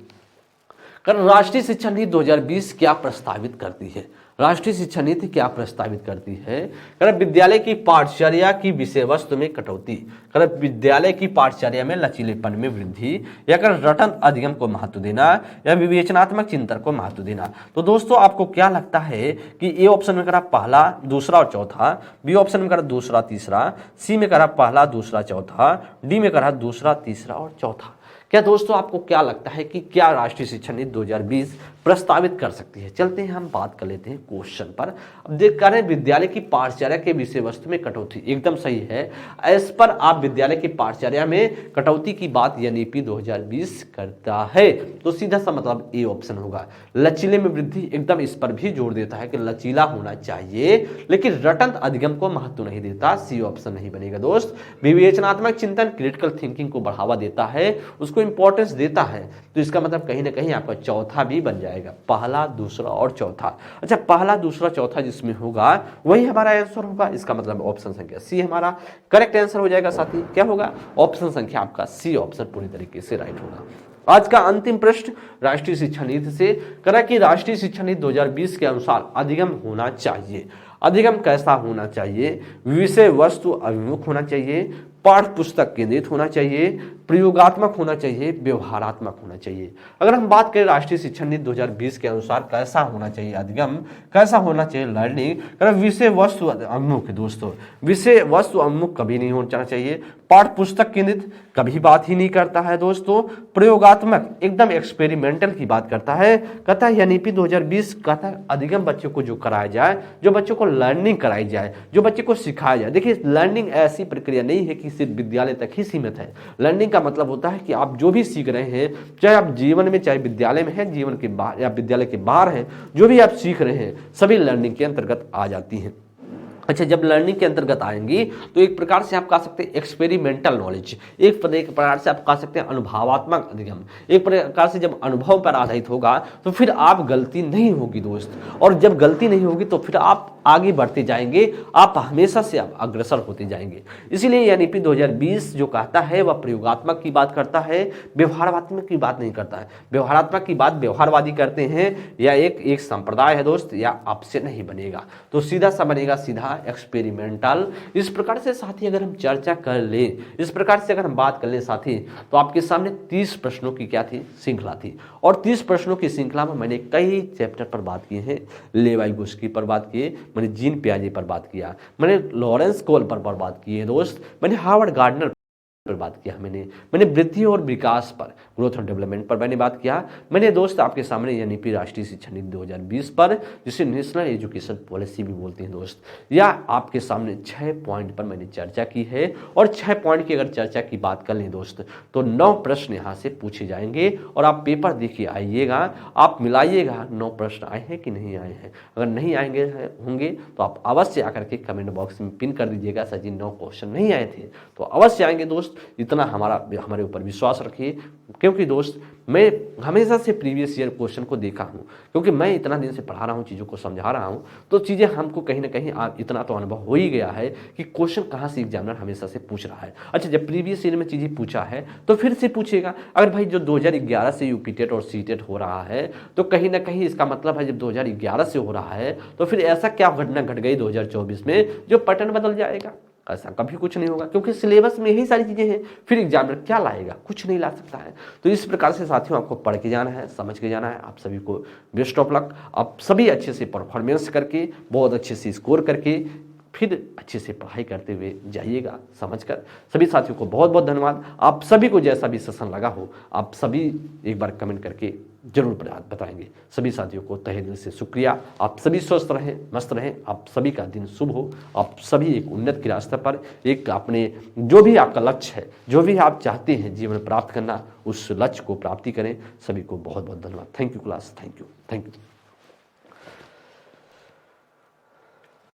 राष्ट्रीय शिक्षा नीति 2020 क्या प्रस्तावित करती है? राष्ट्रीय शिक्षा नीति क्या प्रस्तावित करती है? विद्यालय की पाठचर्या की विषय वस्तु में कटौती, विद्यालय की पाठचर्या में लचीलेपन में वृद्धि, या रटन अधिगम को महत्व देना, या विवेचनात्मक चिंतन को महत्व देना। तो दोस्तों आपको क्या लगता है कि ए ऑप्शन में करा पहला, दूसरा और चौथा, बी ऑप्शन में करा दूसरा तीसरा, सी में करा पहला दूसरा चौथा, डी में करा दूसरा तीसरा और चौथा। क्या दोस्तों आपको क्या लगता है कि क्या राष्ट्रीय शिक्षा नीति 2020 प्रस्तावित कर सकती है? चलते हैं हम बात कर लेते हैं क्वेश्चन पर। अब देख कर विद्यालय की पाठचर्या के विषय वस्तु में कटौती, एकदम सही है। इस पर आप विद्यालय की पाठचर्या में कटौती की बात एनईपी 2020 करता है, तो सीधा सा मतलब ए ऑप्शन होगा। लचीले में वृद्धि, एकदम इस पर भी जोर देता है कि लचीला होना चाहिए, लेकिन रटन अधिगम को महत्व नहीं देता, सी ऑप्शन नहीं बनेगा दोस्त। विवेचनात्मक चिंतन, क्रिटिकल थिंकिंग को बढ़ावा देता है, उसको इंपॉर्टेंस देता है, तो इसका मतलब कहीं ना कहीं आपका चौथा भी बन जाएगा, पहला दूसरा और चौथा। अच्छा, पहला दूसरा चौथा जिसमें होगा वही हमारा आंसर होगा, इसका मतलब ऑप्शन संख्या सी हमारा करेक्ट आंसर हो जाएगा साथी। क्या होगा? ऑप्शन संख्या आपका सी ऑप्शन पूरी तरीके से राइट होगा। आज का अंतिम प्रश्न राष्ट्रीय शिक्षा नीति से करा कि राष्ट्रीय शिक्षा नीति 2020 के अनुसार अधिगम होना चाहिए। अधिगम कैसा होना चाहिए? विषय वस्तु अभिमुख होना चाहिए, पाठ्य पुस्तक केंद्रित होना चाहिए, प्रयोगात्मक होना चाहिए, व्यवहारात्मक होना चाहिए। अगर हम बात करें राष्ट्रीय शिक्षा नीति 2020 के अनुसार कैसा होना चाहिए अधिगम, कैसा होना चाहिए लर्निंग, विषय वस्तु उन्मुख दोस्तों, विषय वस्तु उन्मुख कभी नहीं होना चाहिए, पाठ्य पुस्तक केंद्रित कभी बात ही नहीं करता है दोस्तों, प्रयोगात्मक एकदम एक्सपेरिमेंटल की बात करता है, कहता है एनईपी 2020 कहता है अधिगम बच्चों को जो कराया जाए, जो बच्चों को लर्निंग कराई जाए, जो बच्चे को सिखाया जाए। देखिए लर्निंग ऐसी प्रक्रिया नहीं है कि सिर्फ विद्यालय तक ही सीमित है। लर्निंग का मतलब होता है कि आप जो भी सीख रहे हैं, चाहे आप जीवन में, चाहे विद्यालय में हैं, जीवन के बाहर या विद्यालय के बाहर हैं, जो भी आप सीख रहे हैं सभी लर्निंग के अंतर्गत आ जाती हैं। अच्छा, जब लर्निंग के अंतर्गत आएंगी तो एक प्रकार से आप कह सकते हैं एक्सपेरिमेंटल नॉलेज, एक प्रकार से आप कह सकते हैं अनुभवात्मक अधिगम। एक प्रकार से जब अनुभव पर आधारित होगा तो फिर आप गलती नहीं होगी दोस्त, और जब गलती नहीं होगी तो फिर आप आगे बढ़ते जाएंगे, आप हमेशा से आप अग्रसर होते जाएंगे। इसीलिए एनईपी 2020 जो कहता है वह प्रयोगात्मक की बात करता है, व्यवहारात्मक की बात नहीं करता है। व्यवहारात्मक की बात व्यवहारवादी करते हैं, या एक संप्रदाय है दोस्त, या आपसे नहीं बनेगा, तो सीधा सा बनेगा, सीधा एक्सपेरिमेंटल। इस प्रकार से साथी अगर हम चर्चा कर लें, इस प्रकार से अगर हम बात कर लें साथी, तो आपके सामने 30 प्रश्नों की क्या थी, श्रृंखला थी। और 30 प्रश्नों की श्रृंखला में मैंने कई चैप्टर पर बात की है, लेवाइगोस्की पर बात की, मैंने जीन पियाजे पर बात किया, मैंने लॉरेंस कोल पर बात की है दोस्त, मैंने हार्वर्ड गार्डनर पर बात किया, मैंने वृद्धि और विकास पर, ग्रोथ और डेवलपमेंट पर मैंने बात किया। मैंने दोस्त आपके सामने एनईपी राष्ट्रीय शिक्षा नीति 2020 पर, जिसे नेशनल एजुकेशन पॉलिसी भी बोलते हैं दोस्त, या आपके सामने 6 पॉइंट पर मैंने चर्चा की है। और 6 पॉइंट की अगर चर्चा की बात कर लें दोस्त तो 9 प्रश्न यहाँ से पूछे जाएंगे, और आप पेपर देखिए आइएगा, आप मिलाइएगा 9 प्रश्न आए हैं कि नहीं आए हैं। अगर नहीं आएंगे होंगे तो आप अवश्य आकर के कमेंट बॉक्स में पिन कर दीजिएगा, सर जी 9 क्वेश्चन नहीं आए थे, तो अवश्य आएंगे दोस्त। इतना हमारे ऊपर विश्वास रखिए, क्योंकि दोस्त मैं हमेशा से प्रीवियस ईयर क्वेश्चन को देखा हूं, क्योंकि मैं इतना दिन से पढ़ा रहा हूं, चीज़ों को समझा रहा हूं, तो चीज़ें हमको कहीं ना कहीं इतना तो अनुभव हो ही गया है कि क्वेश्चन कहाँ से एग्जामिनर हमेशा से पूछ रहा है। अच्छा, जब प्रीवियस ईयर में चीज़ें पूछा है तो फिर से पूछेगा। अगर भाई जो 2011 से यूपी टेट और सी टेट हो रहा है, तो कहीं ना कहीं इसका मतलब है जब 2011 से हो रहा है तो फिर ऐसा क्या घटना घट गई 2024 में जो पैटर्न बदल जाएगा? ऐसा कभी कुछ नहीं होगा, क्योंकि सिलेबस में यही सारी चीजें हैं। फिर एग्जामिनर क्या लाएगा? कुछ नहीं ला सकता है। तो इस प्रकार से साथियों आपको पढ़ के जाना है, समझ के जाना है। आप सभी को बेस्ट ऑफ लक। आप सभी अच्छे से परफॉर्मेंस करके, बहुत अच्छे से स्कोर करके, फिर अच्छे से पढ़ाई करते हुए जाइएगा समझकर। सभी साथियों को बहुत बहुत धन्यवाद। आप सभी को जैसा भी सेशन लगा हो, आप सभी एक बार कमेंट करके जरूर बताएंगे। सभी साथियों को तहे दिल से शुक्रिया। आप सभी स्वस्थ रहें, मस्त रहें। आप सभी का दिन शुभ हो। आप सभी एक उन्नत के रास्ते पर, एक अपने जो भी आपका लक्ष्य है, जो भी आप चाहते हैं जीवन प्राप्त करना, उस लक्ष्य को प्राप्ति करें। सभी को बहुत बहुत धन्यवाद। Thank you class, thank you.